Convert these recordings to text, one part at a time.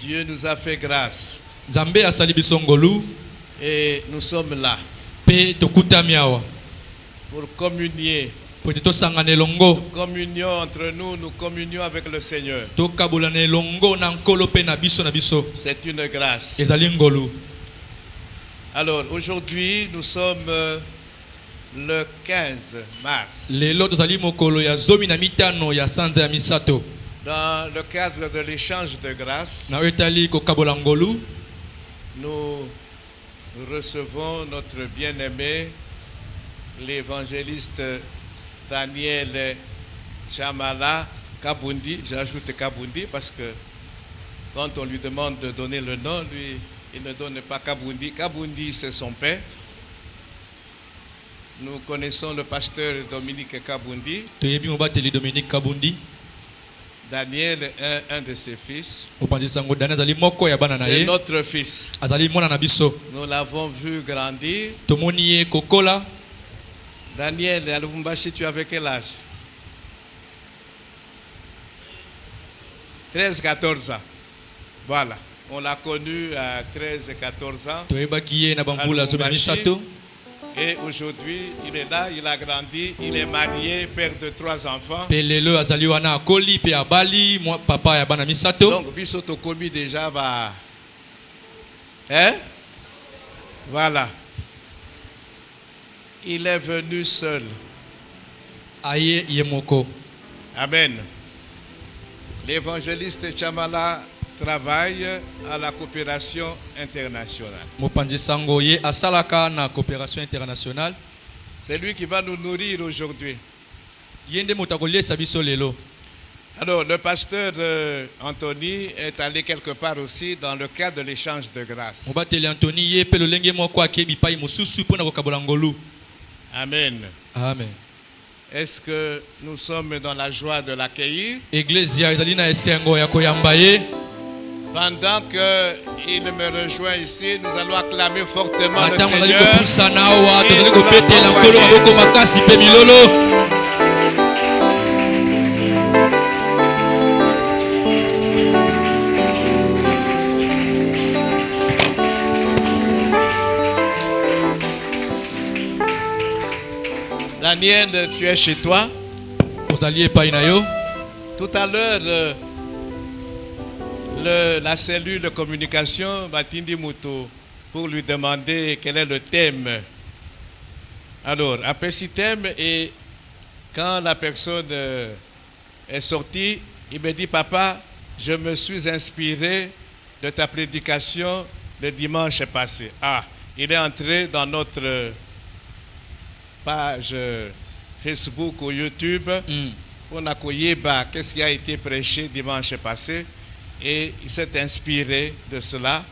Dieu nous a fait grâce. Nzambe asali biso ngolu Et nous sommes là pe tokutami awa pour communier. po tosangana elongo Communion entre nous, nous communions avec le Seigneur. tokabolana elongo na nkolo pe na biso C'est une grâce. ezali ngolu. Alors aujourd'hui, nous sommes le 15 mars. Lelo tozali mokolo ya zomi na mitano ya sanza ya misato Dans le cadre de l'échange de grâce, na etali kokabola ngolu nous recevons notre bien-aimé, l'évangéliste Daniel Chamala Kabundi. J'ajoute Kabundi parce que quand on lui demande de donner le nom, lui, il ne donne pas Kabundi. Kabundi, c'est son père. Nous connaissons le pasteur Dominique Kabundi. toyebi mobateli Dominique Kabundi. Daniel est un de ses fils. Opanzisango Daniel azali moko ya bana na C'est ye notre fils. azali mwana na biso Nous l'avons vu grandir. tomoni ye kokola. Daniel, à Lubumbashi, tu avais quel âge? 13-14 ans. Voilà. On l'a connu à 13-14 ans. toyebaki ye na bamvula zomi na misato Et aujourd'hui, il est là, il a grandi, il est marié, père de 3 enfants. pe lelo azali wana akoli pe abali papa ya bana misato. Donc, Bisoto Komi déjà va. Hein? Voilà. Il est venu seul. aye ye moko. Amen. L'évangéliste Chamala travaille à la coopération internationale. Mopanzi sango ye asalaka na coopération internationale. C'est lui qui va nous nourrir aujourd'hui. Yende motakoliesa biso lelo. Alors, le pasteur Anthony est allé quelque part aussi dans le cadre de l'échange de grâce. Mobateli Anthony ye pe lolenge moko akebi pai mosusu pona kokabola ngolu. Amen. Amen. Est-ce que nous sommes dans la joie de l'accueillir? Iglesia ezali na esengo ya koyamba ye. Pendant qu'il me rejoint ici, nous allons acclamer fortement le Matango azali Seigneur. kopusana awa Et tozali nous kopetela l'avons nkolo envoyé. maboko makasi pe milolo. Daniel, tu es chez toi. Ozali epai na yo. Tout à l'heure, la cellule de communication Batindi Moutou pour lui demander quel est le thème. Alors, après ce thème, et quand la personne est sortie, il me dit, papa, je me suis inspiré de ta prédication le dimanche passé. Ah, il est entré dans notre page Facebook ou YouTube. On a koyeba qu'est-ce qui a été prêché dimanche passé et il s'est inspiré de cela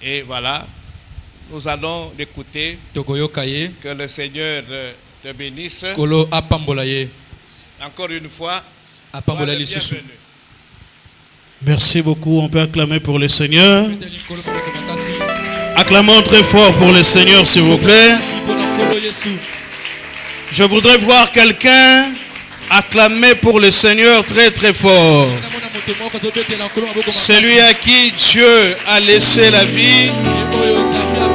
et voilà, nous allons l'écouter. Tokoyoka ye. Que le Seigneur te bénisse. Kolo apambola ye. Encore une fois, Apambola sois le lisusu. bienvenu. Merci beaucoup. On peut acclamer pour le Seigneur. Acclamons très fort pour le Seigneur, s'il vous plaît. Je voudrais voir quelqu'un acclamer pour le Seigneur très très fort. Celui à qui Dieu a laissé la vie,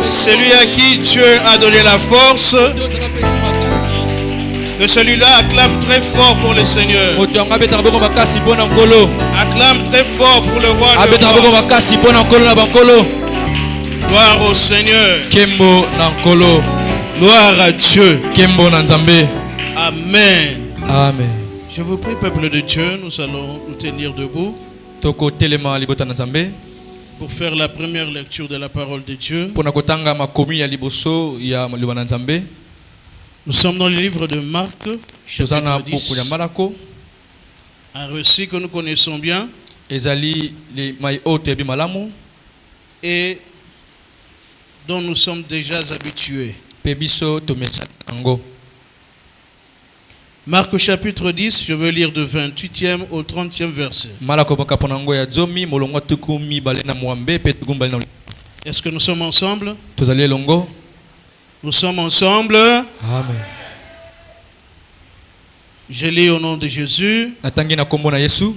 celui à qui Dieu a donné la force, que celui-là acclame très fort pour le Seigneur. Acclame très fort pour le roi de roi. Gloire au Seigneur. Gloire à Dieu. Amen. Amen. Je vous prie, peuple de Dieu, nous allons nous tenir debout Toko telema libota na Nzambe. pour faire la première lecture de la parole de Dieu. Pona kotanga makomi ya liboso ya liba na Nzambe. Nous sommes dans le livre de Marc, Tozana chapitre buku ya 10, Marako. un récit que nous connaissons bien Ezali li mai ote bi malamu. et dont nous sommes déjà habitués. Pe biso tomesa ango. Marc chapitre 10, je veux lire de 28e au 30e verset. Malako baka pona ngo ya zomi molongo tukumi balena mwambe pe tukumbali na. Est-ce que nous sommes ensemble? Tozali longo. Nous sommes ensemble. Amen. Je lis au nom de Jésus. Natangi na kombo na Yesu.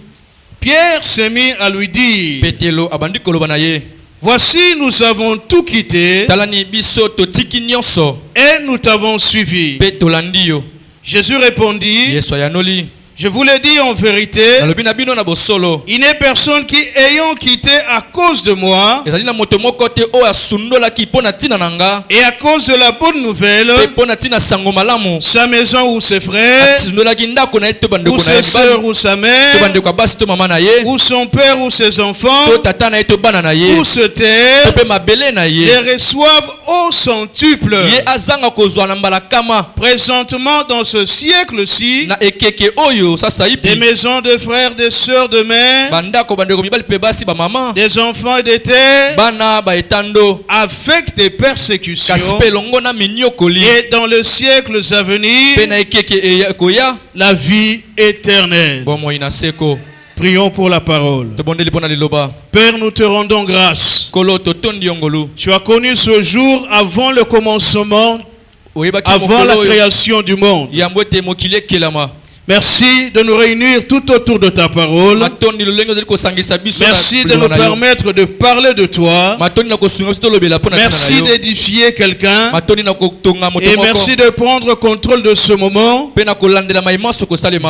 Pierre s'est mis à lui dire, Petelo abandi koloba na ye. voici, nous avons tout quitté Talani biso totiki nyonso. et nous t'avons suivi. Pe tolandi yo. Jésus répondit, Yeso yanoli. je vous l'ai dit en vérité, Nalobi na bino na bosolo. il n'est personne qui, ayant quitté à cause de moi Ezali na moto moko te o asundola ki pona tina nanga. et à cause de la bonne nouvelle, Pe pona tina sango malamu. sa maison ou ses frères, Asundola ki ndako na ye to bande ou ko na ye. ses sœurs ou sa To mère, bande ko basi to mama na ye. ou son père ou ses enfants, To tata na ye to bana na ye. ou se taire, To pe mabele na ye. les reçoivent au centuple. Ye azanga kozwa na mbala kama. Présentement dans ce siècle-ci, Na ekeke oyo sasa des ipi. maisons de frères, des sœurs, de mères, Bandako bande ko mibali pe basi ba mama. des enfants et des terres, Bana ba etando. avec des persécutions. Kasi pe longo na minyokoli. Et dans les siècles à venir, Pe na ekeke koya. la vie éternelle. Bon moi ina seko. Prions pour la parole. To bondeli pona liloba. Père, nous te rendons grâce. Kolo to tondi yongolu. Tu as connu ce jour avant le commencement, Oyebaki avant la mokolo oyo. création du monde. Yambo te mokili kelama. Merci de nous réunir tout autour de ta parole. Matondi lolenge ozali kosangisa biso na Merci de nous bilona na yo. permettre de parler de toi. Matondi na kosunga biso tolobela pona tina na Merci yo. d'édifier quelqu'un. Matondi na kotonga moto Et moko. merci de prendre contrôle de ce moment Pe na kolandela maimaso kosalema.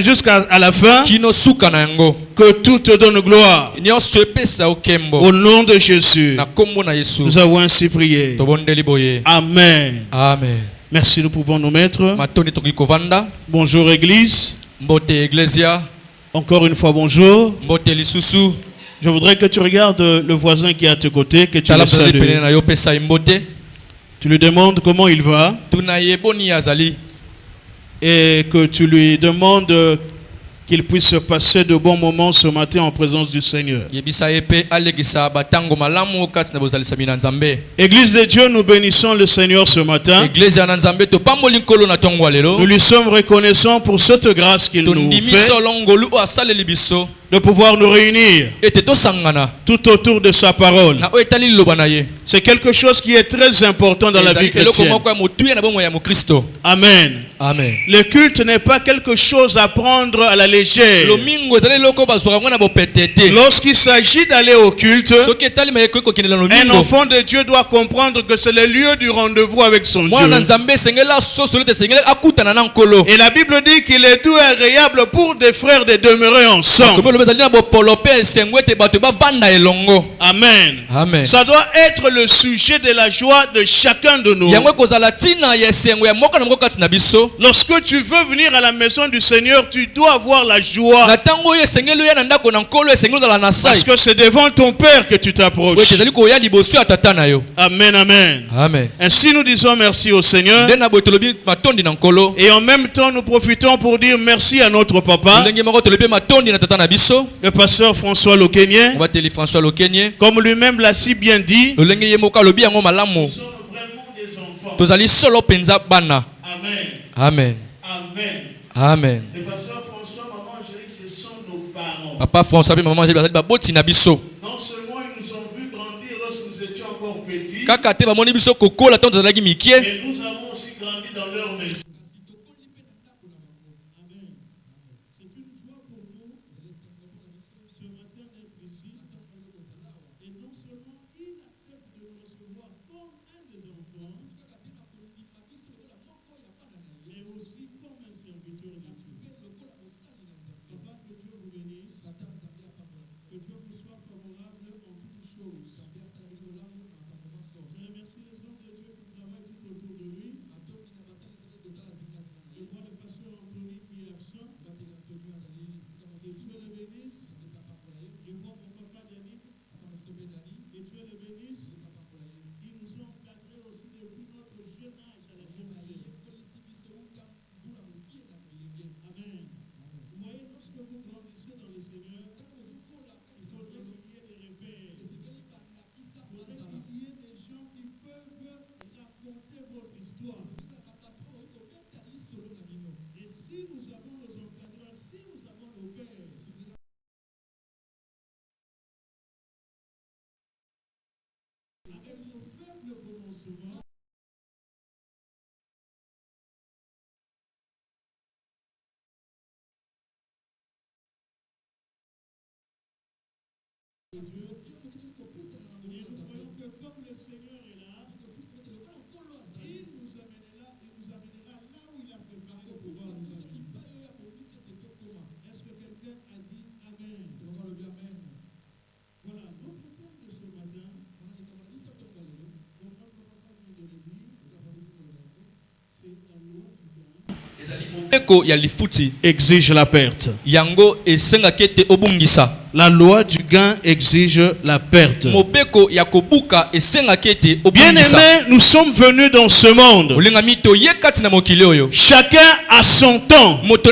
jusqu'à la fin. Kino suka na yango. Que tout te donne gloire. Nyonso epesa okembo. Au nom de Jésus, Na kombo na Yesu. nous avons ainsi prié. To bondeli boye. Amen. Amen. Merci, nous pouvons nous mettre. Matondi toki kovanda. Bonjour Église. Mbote Ecclesia. Encore une fois, bonjour. Mbote lisusu. Je voudrais que tu regardes le voisin qui est à tes côtés, que tu Tala le pele salues. na yo pesa imbote. Tu lui demandes comment il va Tuna yeboni azali. et que tu lui demandes qu'il puisse passer de bons moments ce matin en présence du Seigneur. Yebisa epe alegisa batango malamu kasi na bozalisa mina nzambe. Église de Dieu, nous bénissons le Seigneur ce matin. Eglise na nzambe to pamboli nkolo na tongo lelo. Nous lui sommes reconnaissants pour cette grâce qu'il nous Tondimi fait solo ngolu o asaleli biso. de pouvoir nous réunir Ete to sangana. tout autour de sa parole. Na o etali loba na ye. C'est quelque chose qui est très important dans la vie Ezali eloko chrétienne. moko ya motuya na bomo ya mokristo. Amen. Amen. Le culte n'est pas quelque chose à prendre à la légère. Lomingo ezali eloko bazwaka ngo na bopetete. Lorsqu'il s'agit d'aller au culte, Soki etali mayeko kokendela un lomingo. enfant de Dieu doit comprendre que c'est le lieu du rendez-vous avec son Mwana na Dieu. nzambe esengela sosolo te esengela akutana na nkolo. Et la Bible dit qu'il est doux et agréable pour des frères de demeurer ensemble. Komelo bezali na bopolo pe esengwe te bato bavanda elongo. Amen. Amen. Ça doit être le sujet de la joie de chacun de nous. Yango kozala tina ya esengo ya moko na moko kati na biso. Lorsque tu veux venir à la maison du Seigneur, tu dois avoir la joie. Na tango oyo esengeli oya na ndako na nkolo esengeli ozala na sai. Parce que c'est devant ton Père que tu Oyo t'approches. ezali koya liboso ya tata na yo. Amen, amen. Amen. Ainsi nous disons merci au Seigneur. Nde na boye tolobi matondi na nkolo. Et en même temps, nous profitons pour dire merci à notre papa, Ndenge moko tolobi matondi na tata na biso. le pasteur François Lokenye. On va teli François Lokenye. Comme lui-même l'a si bien dit, Lolenge ye moko alobi yango malamu. nous sommes vraiment des enfants. Tozali solo penza bana. Amen. Amen. Amen. Amen. Le pasteur François, maman Angélique, ce sont nos parents. Papa François pe maman bazali baboti na biso. Non seulement ils nous ont vu grandir lorsque nous étions encore petits, Kaka te bamoni biso kokola tanto tozalaki mikie. mais nous avons aussi grandi dans leur maison. Je remercie les hommes de Dieu qui travaillent tout autour de lui. exige la perte. Yango esenga kete obungisa. La loi du gain exige la perte. Mobeko ya kobuka esenga kete obungisa. Bien-aimés, nous sommes venus dans ce monde. Olinga mito yekati na mokili oyo. Chacun a son temps. Moto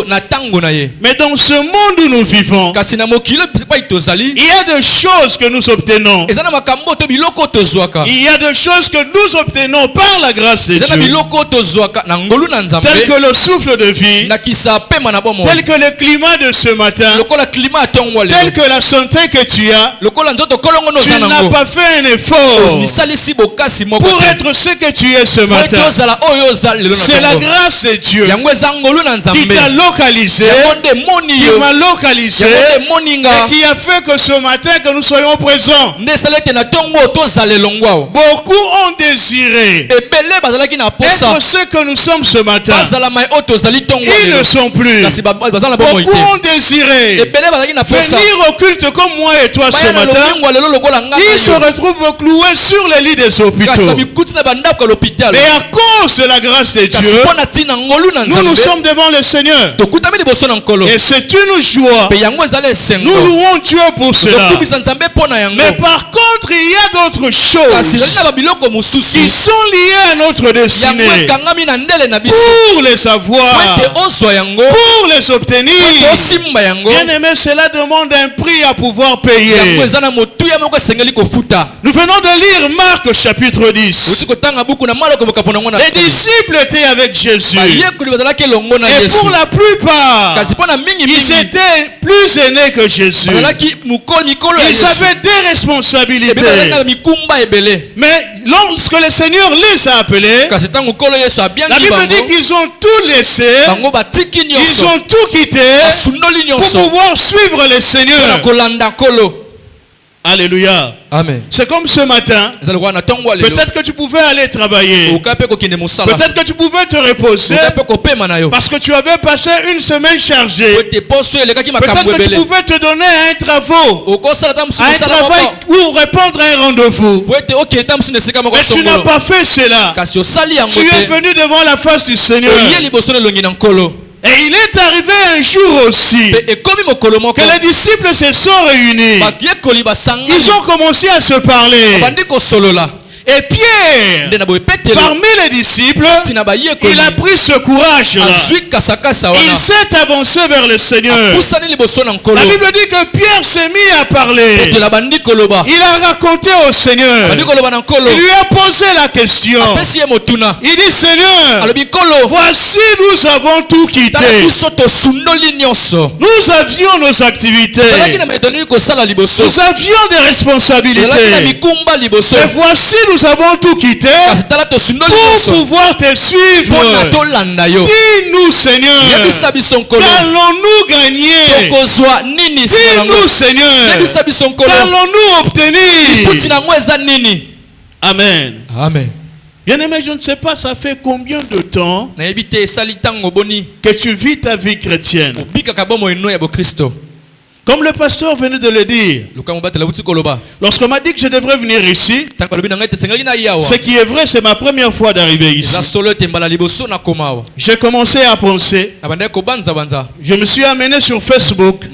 na tango na ye. Mais dans ce monde où nous vivons, Kasi na mokili pa itozali. il y a des choses que nous obtenons. Ezana makambo to biloko tozwaka. Il y a des choses que nous obtenons par la grâce de Ezana Dieu. biloko tozwaka na ngolu na nzambe. Tel que le souffle de vie, Na kisa pema na bomo. tel que le climat de ce matin, Lokola climat tongo le. tel que la santé que tu as. Lokola nzoto kolongo no Tu n'as sanango. pas fait un effort Misalisi bokasi moko. pour être ce que tu es ce matin. Tozala oyo zal le. C'est la grâce de Dieu Yango ezangolu na nzambe. qui t'a localisé, Yamonde moni qui yo. m'a localisé Yamonde moninga. et qui a fait que ce matin que nous soyons présents. Ndesalete na tongo tozala longwa. Beaucoup ont désiré Ebele bazalaki na posa. être ce que nous sommes ce matin. Bazala mai otozali tongo Ils ne sont plus. Kasi bazala bomo Beaucoup ite. ont désiré Ebele bazalaki na posa. venir au culte comme moi et toi ce matin. Ils se retrouvent cloués sur les lits des hôpitaux. Mais à cause de la grâce de Dieu, nous nous sommes devant le Seigneur. Et c'est une joie. Nous louons Dieu pour cela. Mais par contre, il y a d'autres choses qui sont liées à notre destinée. Pour les avoir, pour les obtenir, bien aimé, cela demande un prix à pouvoir payer. Nous venons de lire Marc chapitre 10. Les disciples étaient avec Jésus. Et pour la plupart, ils étaient plus aînés que Jésus. Ils avaient des responsabilités. Mais lorsque le Seigneur les a appelés, la Bible dit qu'ils ont tout laissé. Ils ont tout quitté pour pouvoir suivre le Seigneur. Alléluia. Amen. C'est comme ce matin. Peut-être que tu pouvais aller travailler. Peut-être que tu pouvais te reposer. Parce que tu avais passé une semaine chargée. Peut-être que tu pouvais te donner un travail ou répondre à un rendez-vous. Mais tu n'as pas fait cela. Tu es venu devant la face du Seigneur. Et il est arrivé un jour aussi que les disciples se sont réunis. Ils ont commencé à se parler. Et Pierre, parmi les disciples, il a pris ce courage-là. Il s'est avancé vers le Seigneur. La Bible dit que Pierre s'est mis à parler. Il a raconté au Seigneur. Il lui a posé la question. Il dit, Seigneur, voici nous avons tout quitté. Nous avions nos activités. Nous avions des responsabilités. Mais voici nous avons tout quitté pour pouvoir te suivre. Dis-nous, Seigneur, qu'allons-nous gagner? Dis-nous, Seigneur, qu'allons-nous obtenir? Amen. Amen. Bien-aimé, je ne sais pas, ça fait combien de temps que tu vis ta vie chrétienne? Comme le pasteur venait de le dire, lorsqu'on m'a dit que je devrais venir ici, ce qui est vrai, c'est ma première fois d'arriver ici. J'ai commencé à penser. Je me suis amené sur Facebook.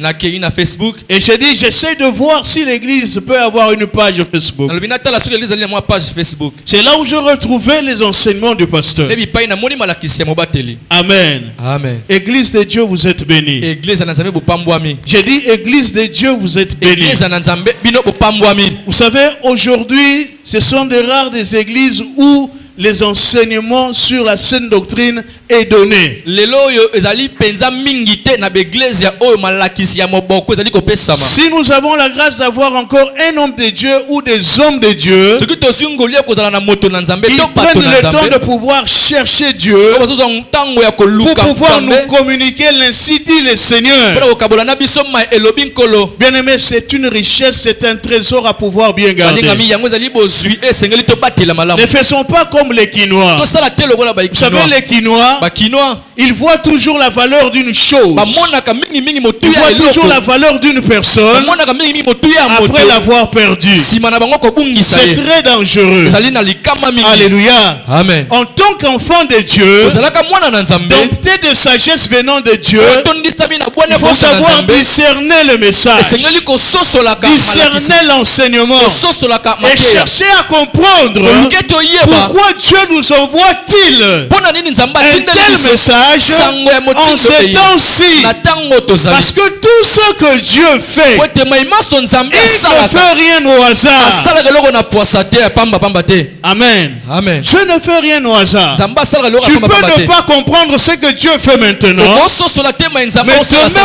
Et j'ai dit, j'essaie de voir si l'église peut avoir une page Facebook. C'est là où je retrouvais les enseignements du pasteur. Amen. Amen. Église de Dieu, vous êtes bénis. J'ai dit, Église de Dieu, vous êtes bénis. Vous savez, aujourd'hui, ce sont des rares des églises où les enseignements sur la saine doctrine est donné. Si nous avons la grâce d'avoir encore un homme de Dieu ou des hommes de Dieu, ils prennent le temps de pouvoir chercher Dieu pour pouvoir nous communiquer l'ainsi dit le Seigneur. Bien aimé, c'est une richesse, c'est un trésor à pouvoir bien garder. Ne faisons pas comme les Quinois. Vous savez, les Quinois, ils voient toujours la valeur d'une chose. Ils voient toujours la valeur d'une personne après l'avoir perdue. C'est très dangereux. Alléluia. Amen. En tant qu'enfant de Dieu, dompté de sagesse venant de Dieu, il faut savoir discerner le message, discerner l'enseignement et chercher à comprendre pourquoi Dieu nous envoie-t-il un tel message en ce temps-ci. Parce que tout ce que Dieu fait, il ne fait rien au hasard. Amen. Amen. Dieu ne fait rien au hasard. Tu peux ne pas comprendre ce que Dieu fait maintenant, mais demain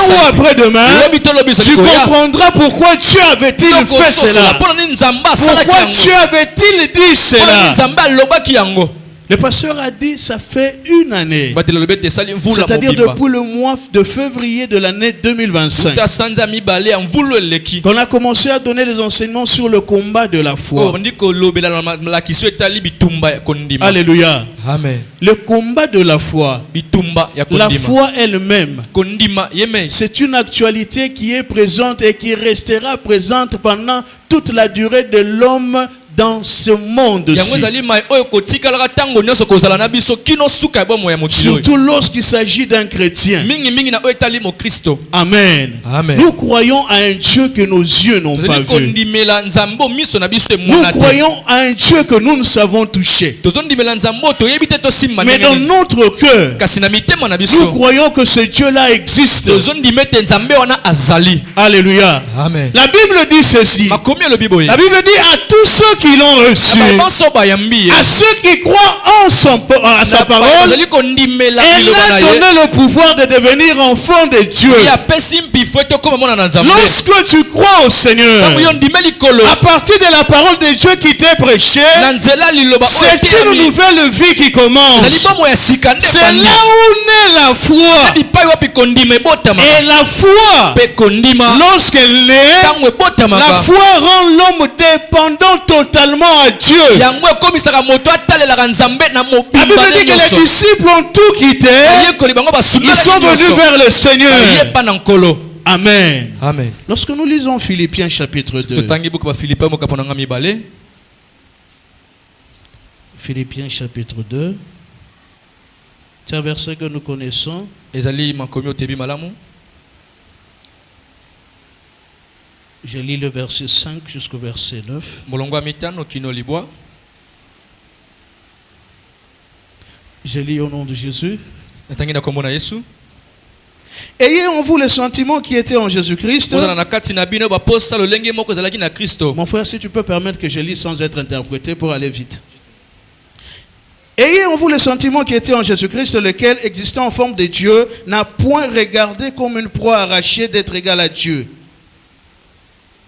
ou après-demain, tu comprendras pourquoi Dieu avait-il fait cela. Pourquoi Dieu avait-il dit cela. Le pasteur a dit ça fait une année, c'est-à-dire depuis le mois de février de l'année 2025, qu'on a commencé à donner des enseignements sur le combat de la foi. Alléluia. Amen. Le combat de la foi, la foi elle-même, c'est une actualité qui est présente et qui restera présente pendant toute la durée de l'homme dans ce monde-ci. Surtout lorsqu'il s'agit d'un chrétien. Amen. Amen. Nous croyons à un Dieu que nos yeux n'ont pas vu. Nous croyons à un Dieu que nous savons toucher. Mais dans notre cœur, nous croyons que ce Dieu-là existe. Alléluia. Amen. La Bible dit ceci. La Bible dit à tous ceux qui l'ont reçu, à ceux qui croient en sa parole, elle a donné le pouvoir de devenir enfant de Dieu. Lorsque tu crois au Seigneur, à partir de la parole de Dieu qui t'est prêchée, c'est une nouvelle vie qui commence. C'est là où naît la foi. Et la foi, lorsqu'elle naît, la foi rend l'homme dépendant totalement à Dieu. La Bible dit que les disciples ont tout quitté. Ils sont venus vers le Seigneur. Amen. Amen. Lorsque nous lisons Philippiens chapitre 2, Philippiens chapitre 2, c'est un verset que nous connaissons. Je lis le verset 5 jusqu'au verset 9. Je lis au nom de Jésus. Ayez en vous le sentiment qui était en Jésus-Christ. Mon frère, si tu peux permettre que je lis sans être interprété pour aller vite. Ayez en vous le sentiment qui était en Jésus-Christ, lequel, existant en forme de Dieu, n'a point regardé comme une proie arrachée d'être égal à Dieu.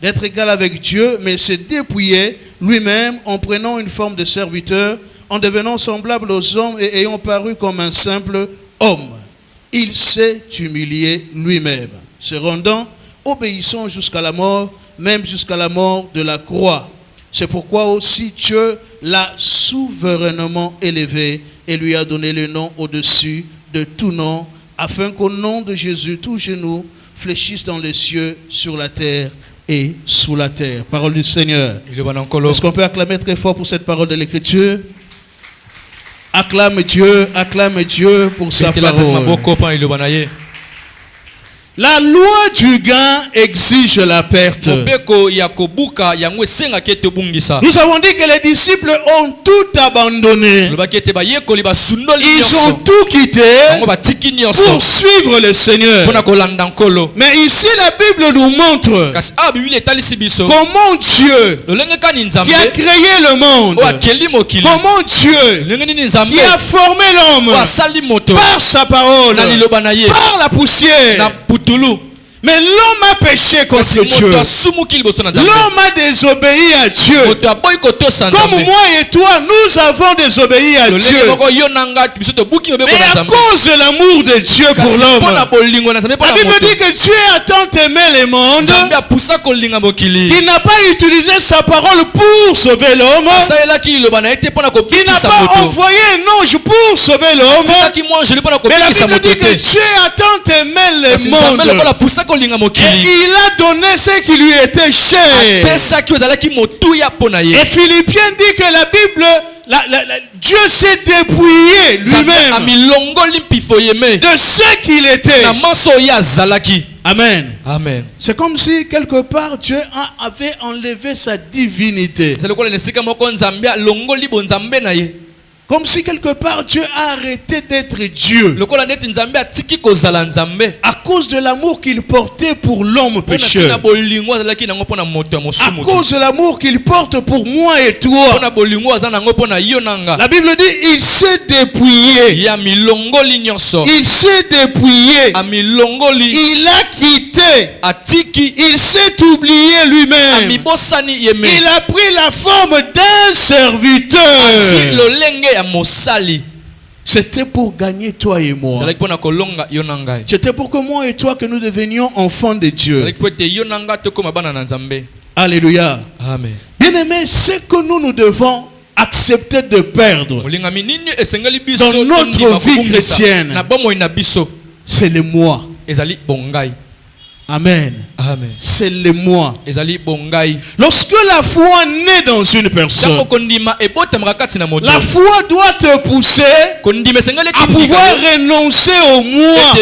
D'être égal avec Dieu, mais se dépouiller lui-même en prenant une forme de serviteur, en devenant semblable aux hommes et ayant paru comme un simple homme. Il s'est humilié lui-même, se rendant obéissant jusqu'à la mort, même jusqu'à la mort de la croix. C'est pourquoi aussi Dieu l'a souverainement élevé et lui a donné le nom au-dessus de tout nom, afin qu'au nom de Jésus, tout genou fléchisse dans les cieux, sur la terre et sous la terre. Parole du Seigneur. Est-ce qu'on peut acclamer très fort pour cette parole de l'Écriture? Acclame Dieu pour sa parole. La loi du gain exige la perte. Nous avons dit que les disciples ont tout abandonné. Ils ont tout quitté pour suivre le Seigneur. Mais ici la Bible nous montre comment Dieu qui a créé le monde, comment Dieu qui a formé l'homme par sa parole, par la poussière. Mais l'homme a péché contre Dieu. L'homme a désobéi à Dieu. Comme moi et toi, nous avons désobéi à Dieu. Mais à cause de l'amour de Dieu pour l'homme, la Bible dit que Dieu a tant aimé le monde qu'il n'a pas utilisé sa parole pour sauver l'homme. Il n'a pas envoyé un ange pour sauver l'homme. Mais la Bible dit que Dieu a tant aimé le monde. Et il a donné ce qui lui était cher. Et Philippiens dit que la Bible, Dieu s'est dépouillé lui-même de ce qu'il était. Amen. Amen. C'est comme si quelque part Dieu avait enlevé sa divinité. Comme si quelque part Dieu a arrêté d'être Dieu. À cause de l'amour qu'il portait pour l'homme pécheur. À cause de l'amour qu'il porte pour moi et toi. La Bible dit il s'est dépouillé. Il s'est dépouillé. Il a quitté. Il s'est oublié lui-même. Il a pris la forme d'un serviteur. C'était pour gagner toi et moi. C'était pour que moi et toi que nous devenions enfants de Dieu. Alléluia. Amen. Bien-aimés, ce que nous devons accepter de perdre dans notre vie chrétienne, c'est le moi. Amen. Amen. C'est le moi. Lorsque la foi naît dans une personne, la foi doit te pousser à pouvoir renoncer au moi.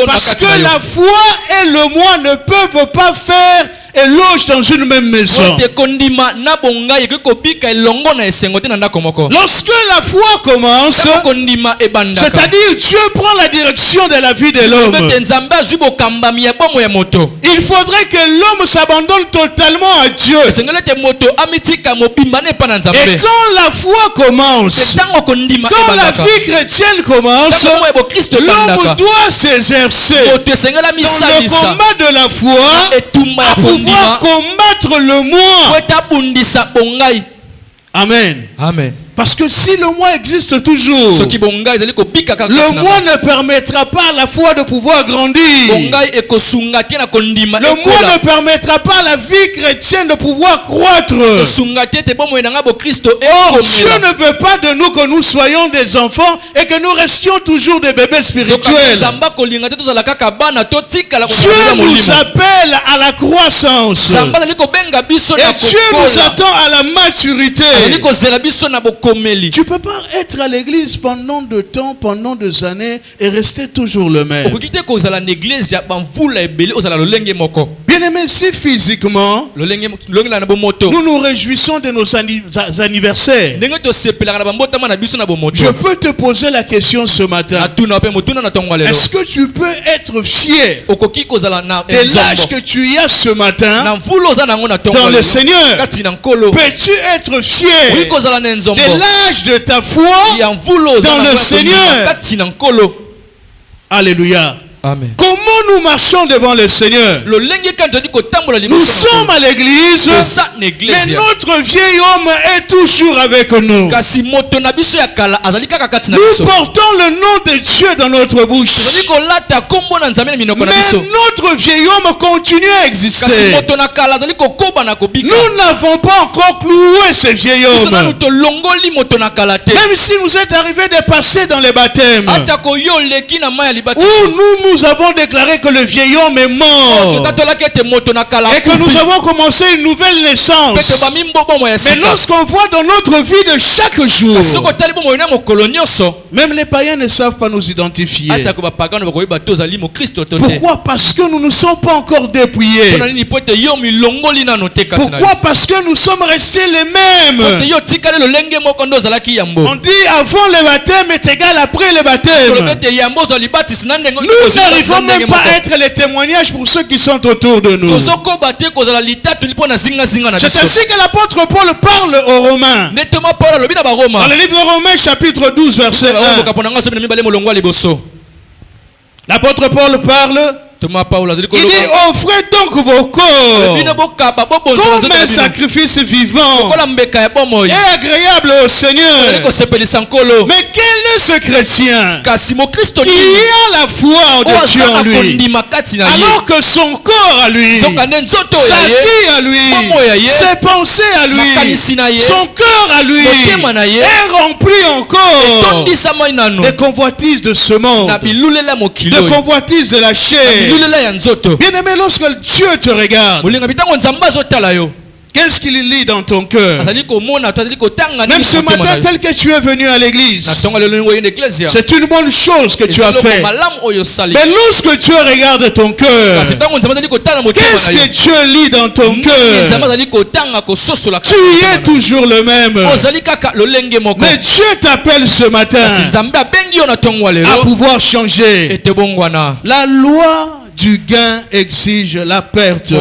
Parce que la foi et le moi ne peuvent pas faire éloge dans une même maison. Lorsque la foi commence, c'est-à-dire Dieu prend la direction de la vie de l'homme, il faudrait que l'homme s'abandonne totalement à Dieu. Et quand la foi commence, quand la vie chrétienne commence, l'homme doit s'exercer dans le combat de la foi à pouvoir combattre le moi. Amen. Amen. Parce que si le moi existe toujours, le moi ne permettra pas à la foi de pouvoir grandir. Le moi ne permettra pas à la vie chrétienne de pouvoir croître. Or, Dieu ne veut pas de nous que nous soyons des enfants et que nous restions toujours des bébés spirituels. Dieu nous appelle à la croissance. Et Dieu nous attend à la maturité. Tu ne peux pas être à l'église pendant de temps, pendant des années et rester toujours le même. Bien-aimés, si physiquement nous nous réjouissons de nos anniversaires, je peux te poser la question ce matin. Est-ce que tu peux être fier de l'âge que tu as ce matin dans le Seigneur? Peux-tu être fier de l'âge de ta foi dans le Seigneur? Alléluia. Amen. Comment nous marchons devant le Seigneur? Nous sommes à l'église, mais notre vieil homme est toujours avec nous. Nous portons le nom de Dieu dans notre bouche, mais notre vieil homme continue à exister. Nous n'avons pas encore cloué ce vieil homme. Même si nous est arrivé de passer dans les baptêmes où nous nous avons déclaré que le vieil homme est mort et que nous avons commencé une nouvelle naissance, mais lorsqu'on voit dans notre vie de chaque jour, même les païens ne savent pas nous identifier. Pourquoi? Parce que nous ne sommes pas encore dépouillés. Pourquoi? Parce que nous sommes restés les mêmes. On dit avant le baptême est égal après le baptême. Nous n'arrivons même pas à être les témoignages pour ceux qui sont autour de nous. C'est ainsi que l'apôtre Paul parle aux Romains. Dans le livre de Romains chapitre 12 verset 1. L'apôtre Paul parle. Il dit offrez donc vos corps comme un sacrifice vivant et agréable au Seigneur. Mais quel est ce chrétien qui a la foi de Dieu en lui, alors que son corps à lui, sa vie à lui, ses pensées à lui, son cœur à lui est rempli encore des convoitises de ce monde, des convoitises de la chair. Bien aimé, lorsque Dieu te regarde, qu'est-ce qu'il lit dans ton cœur? Même ce matin, tel que tu es venu à l'église, c'est une bonne chose que tu as fait. Mais lorsque Dieu regarde ton cœur, qu'est-ce que Dieu lit dans ton cœur? Tu es toujours le même. Mais Dieu t'appelle ce matin à pouvoir changer. La loi du gain exige la perte.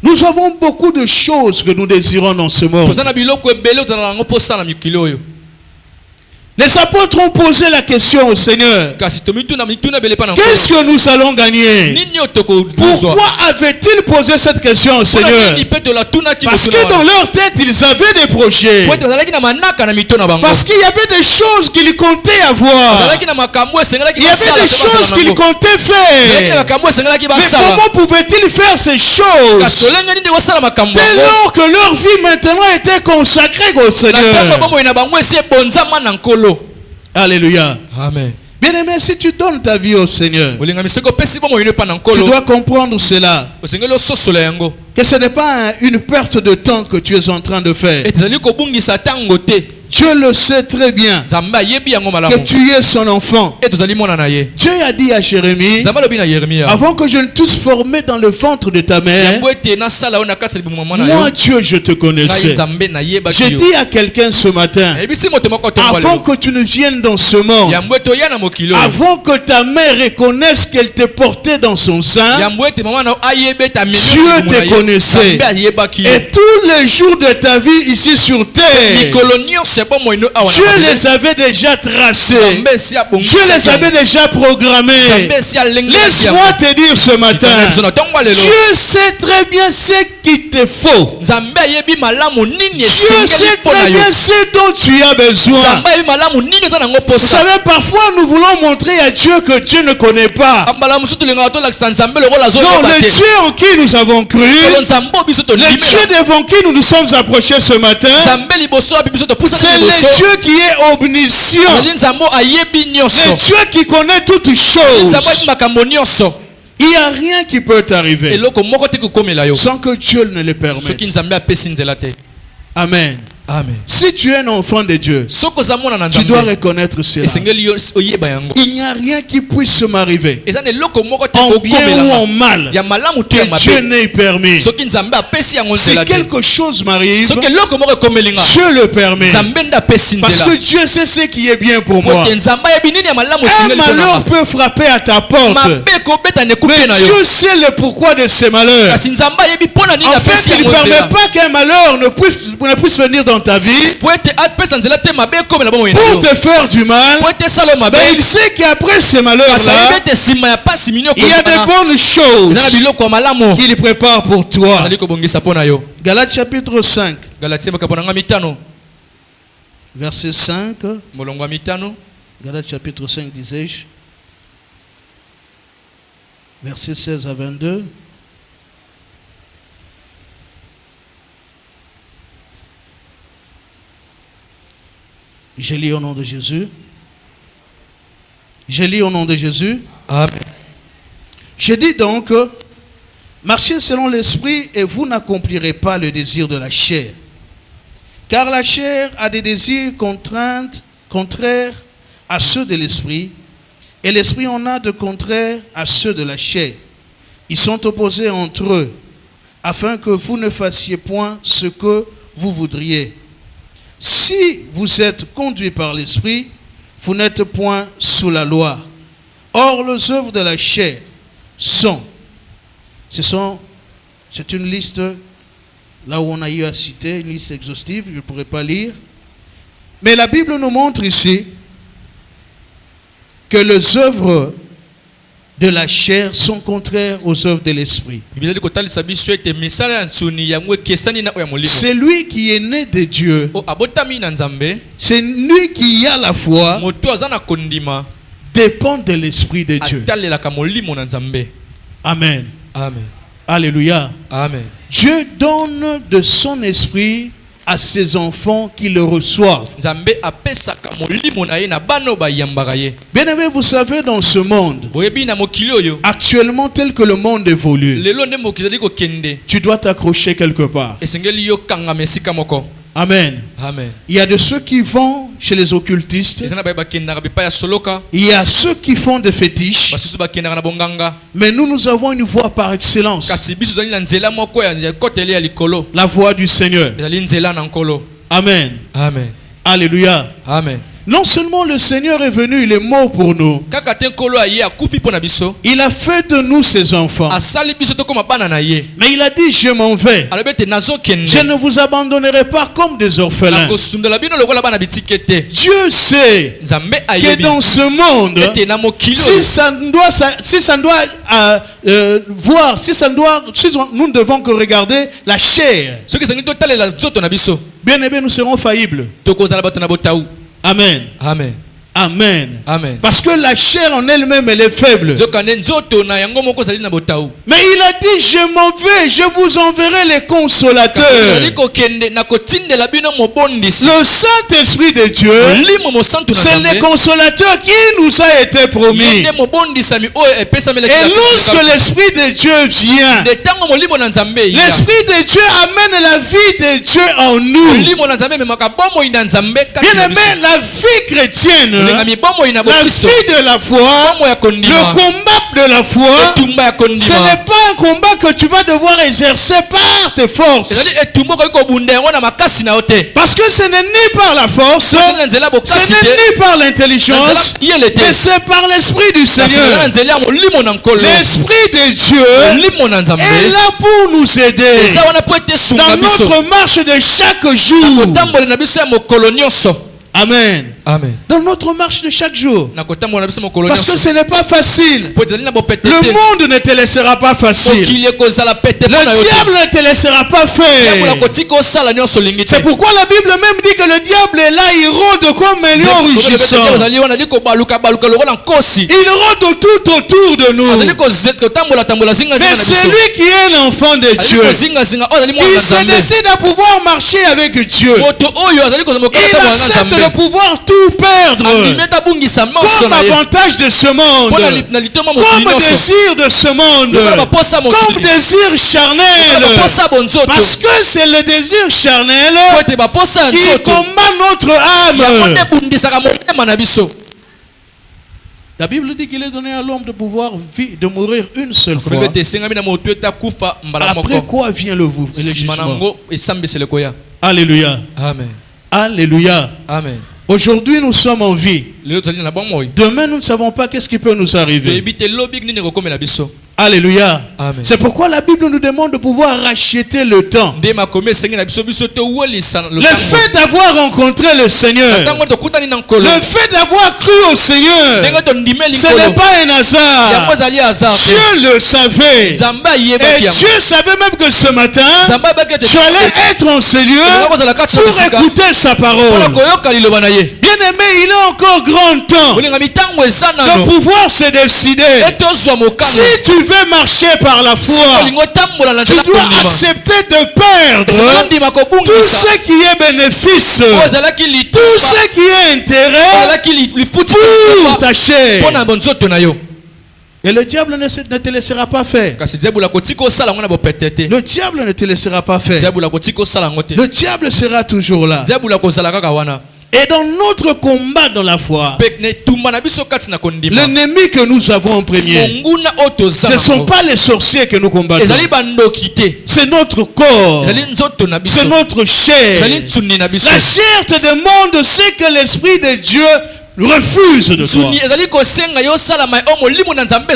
Nous avons beaucoup de choses que nous désirons dans ce monde. Les apôtres ont posé la question au Seigneur. Qu'est-ce que nous allons gagner? Pourquoi avaient-ils posé cette question au Seigneur? Parce que dans leur tête, ils avaient des projets. Parce qu'il y avait des choses qu'ils comptaient avoir. Il y avait des choses qu'ils comptaient faire. Mais comment pouvaient-ils faire ces choses dès lors que leur vie maintenant était consacrée au Seigneur? Alléluia. Amen. Bien-aimé, si tu donnes ta vie au Seigneur, tu dois comprendre cela. Que ce n'est pas une perte de temps que tu es en train de faire. Dieu le sait très bien que tu es son enfant. Dieu a dit à Jérémie, avant que je ne t'eusse formé dans le ventre de ta mère, moi Dieu je te connaissais. J'ai dit à quelqu'un ce matin, avant que tu ne viennes dans ce monde, avant que ta mère reconnaisse qu'elle te portait dans son sein, Dieu te connaissait. Et tous les jours de ta vie ici sur terre, Dieu les avait déjà tracés. Dieu les avait déjà programmés. Laisse-moi te dire ce matin, Dieu sait très bien ce qu'il te faut. Dieu sait très bien ce dont tu as besoin. Vous savez, parfois nous voulons montrer à Dieu que Dieu ne connaît pas. Non, le Dieu en qui nous avons cru, le Dieu devant qui nous nous sommes approchés ce matin, c'est le Dieu qui est omniscient, le Dieu qui connaît toutes choses. Il n'y a rien qui peut t'arriver sans que Dieu ne le permette. Amen. Amen. Si tu es un enfant de Dieu, tu dois reconnaître cela. Il n'y a rien qui puisse m'arriver, en bien ou en mal, que Dieu n'ait permis. Si quelque chose m'arrive, Dieu le permet. Parce que Dieu sait ce qui est bien pour moi. Un malheur peut frapper à ta porte, mais Dieu sait le pourquoi de ces malheurs. En fait, il ne permet pas qu'un malheur ne puisse venir dans ta vie pour te faire du mal, mais il sait qu'après ces malheurs-là, il y a de bonnes choses qu'il prépare pour toi. Galates chapitre 5, verset 5. Galates chapitre 5, disais-je, verset 16 à 22. Je lis au nom de Jésus. Je lis au nom de Jésus. Amen. Je dis donc, marchez selon l'esprit et vous n'accomplirez pas le désir de la chair. Car la chair a des désirs contraires à ceux de l'esprit, et l'esprit en a de contraires à ceux de la chair. Ils sont opposés entre eux, afin que vous ne fassiez point ce que vous voudriez. Si vous êtes conduits par l'esprit, vous n'êtes point sous la loi. Or, les œuvres de la chair c'est une liste, là où on a eu à citer, une liste exhaustive, je ne pourrais pas lire. Mais la Bible nous montre ici que les œuvres de la chair sont contraires aux œuvres de l'esprit. C'est lui qui est né de Dieu. C'est lui qui a la foi. Dépend de l'esprit de Dieu. Amen. Amen. Alléluia. Amen. Dieu donne de son esprit à ses enfants qui le reçoivent. Bien-aimé, vous savez, dans ce monde, actuellement tel que le monde évolue, tu dois t'accrocher quelque part. Amen. Amen. Il y a de ceux qui vont chez les occultistes. Il y a ceux qui font des fétiches. Mais nous avons une voie par excellence. La voie du Seigneur. Amen. Amen. Alléluia. Amen. Non seulement le Seigneur est venu, il est mort pour nous. Il a fait de nous ses enfants. Mais il a dit, je m'en vais. Je ne vous abandonnerai pas comme des orphelins. Dieu sait que dans ce monde, nous ne devons que regarder la chair. Bien aimé, nous serons faillibles. Amen. Amen. Amen. Amen. Parce que la chair en elle-même, elle est faible. Mais il a dit, je m'en vais, je vous enverrai les consolateurs. Le Saint-Esprit de Dieu, c'est le consolateur qui nous a été promis. Et lorsque l'Esprit de Dieu vient, l'Esprit de Dieu amène la vie de Dieu en nous. Bien aimé, la vie chrétienne, la vie de la foi, le combat de la foi, ce n'est pas un combat que tu vas devoir exercer par tes forces. Parce que ce n'est ni par la force, ce n'est ni par l'intelligence, mais c'est par l'Esprit du Seigneur. L'Esprit de Dieu est là pour nous aider dans notre marche de chaque jour. Amen. Amen. Dans notre marche de chaque jour. Parce que ce n'est pas facile. Le monde ne te laissera pas facile. Le diable ne te laissera pas faire. C'est pourquoi la Bible même dit que le diable est là, il rôde comme un lion rugissant. Il rôde tout autour de nous. Mais celui qui est l'enfant de Dieu, il se décide à pouvoir marcher avec Dieu. Il accepte de pouvoir tout perdre comme avantage de ce monde, comme désir de ce monde, comme désir charnel, parce que c'est le désir charnel qui combat notre âme. La Bible dit qu'il est donné à l'homme de pouvoir de mourir une seule fois. Après quoi vient le jugement. Alléluia. Amen. Alléluia. Amen. Aujourd'hui, nous sommes en vie. Demain, nous ne savons pas qu'est-ce qui peut nous arriver. Alléluia. C'est pourquoi la Bible nous demande de pouvoir racheter le temps. Le fait d'avoir rencontré le Seigneur, le fait d'avoir cru au Seigneur, ce n'est pas un hasard. Dieu le savait. Et Dieu savait même que ce matin, tu allais être en ce lieu pour écouter sa parole. Bien aimé, il a encore grand temps de pouvoir se décider. Si tu veux marcher par la foi, tu dois accepter de perdre tout ce qui est bénéfice, tout ce qui est intérêt pour ta chair. Et le diable ne te laissera pas faire. Le diable ne te laissera pas faire. Le diable sera toujours là. Et dans notre combat dans la foi, l'ennemi que nous avons en premier, ce ne sont pas les sorciers que nous combattons. C'est notre corps. C'est notre chair. La chair te demande ce que l'Esprit de Dieu refuse de toi.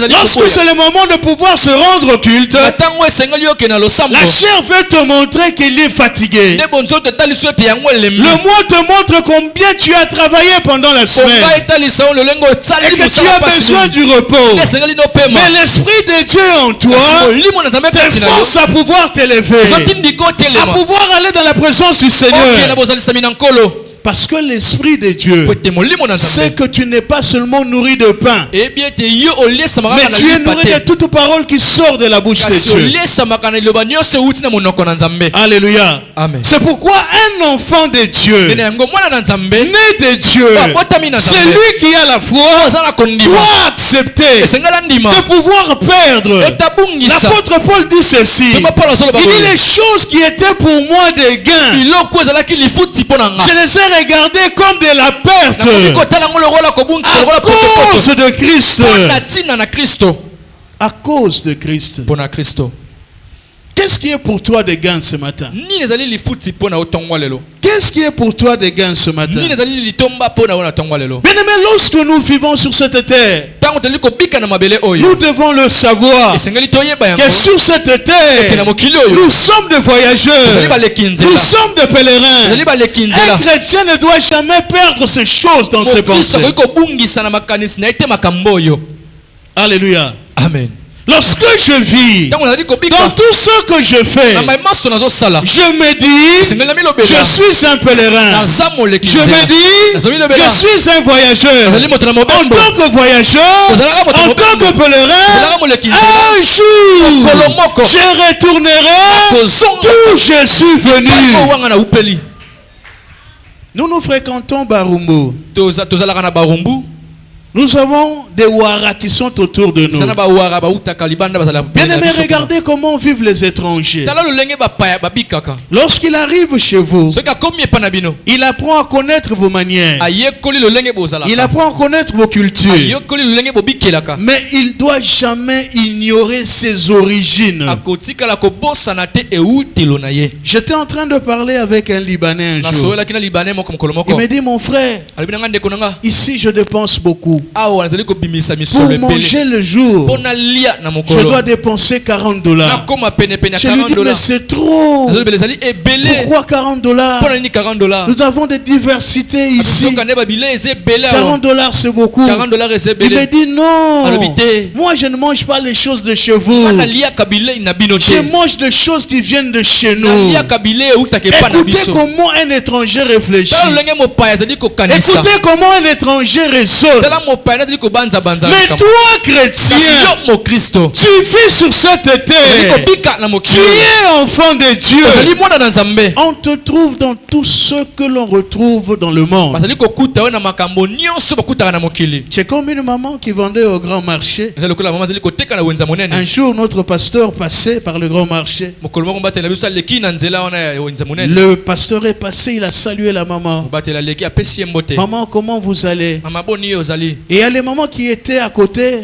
Lorsque c'est le moment de pouvoir se rendre au culte, la chair veut te montrer qu'il est fatigué. Le mois te montre combien tu as travaillé pendant la semaine et que tu as besoin du repos. Mais l'Esprit de Dieu en toi te force à pouvoir t'élever, à pouvoir aller dans la présence du Seigneur. Parce que l'Esprit de Dieu sait que tu n'es pas seulement nourri de pain, mais tu es nourri de toute parole qui sort de la bouche de Dieu. Alléluia. C'est pourquoi un enfant de Dieu, né de Dieu, c'est lui qui a la foi, doit accepter de pouvoir perdre. L'apôtre Paul dit ceci: il dit les choses qui étaient pour moi des gains, je les ai regardées comme de la perte à cause de Christ. À cause de Christ. Qu'est-ce qui est pour toi des gains ce matin? Qu'est-ce qui est pour toi des gains ce matin? Bien aimé, lorsque nous vivons sur cette terre, nous devons le savoir que sur cette terre, nous sommes des voyageurs, nous sommes des pèlerins. Un chrétien ne doit jamais perdre ses choses dans ses pensées. Alléluia. Amen. Lorsque je vis, dans tout ce que je fais, je me dis, je suis un pèlerin. Je me dis, je suis un voyageur. En tant que voyageur, en tant que pèlerin, un jour, je retournerai d'où je suis venu. Nous nous fréquentons Barumbu. Nous avons des Ouara qui sont autour de nous. Bien aimé, regardez comment vivent les étrangers. Lorsqu'il arrive chez vous, il apprend à connaître vos manières. Il apprend à connaître vos cultures. Mais il ne doit jamais ignorer ses origines. J'étais en train de parler avec un Libanais un jour. Il me dit: mon frère, ici je dépense beaucoup. Pour manger le jour, je dois dépenser $40. Je lui dis: mais c'est trop. Pourquoi $40? Nous avons des diversités ici. $40 c'est beaucoup. Il me dit: non, moi je ne mange pas les choses de chez vous. Je mange des choses qui viennent de chez nous. Écoutez comment un étranger réfléchit. Écoutez comment un étranger raisonne. Mais toi, chrétien, tu vis sur cette terre. Tu es enfant de Dieu. On te trouve dans tout ce que l'on retrouve dans le monde. C'est comme une maman qui vendait au grand marché. Un jour, notre pasteur passait par le grand marché. Le pasteur est passé, il a salué la maman. Maman, comment vous allez? Et il y a les mamans qui étaient à côté.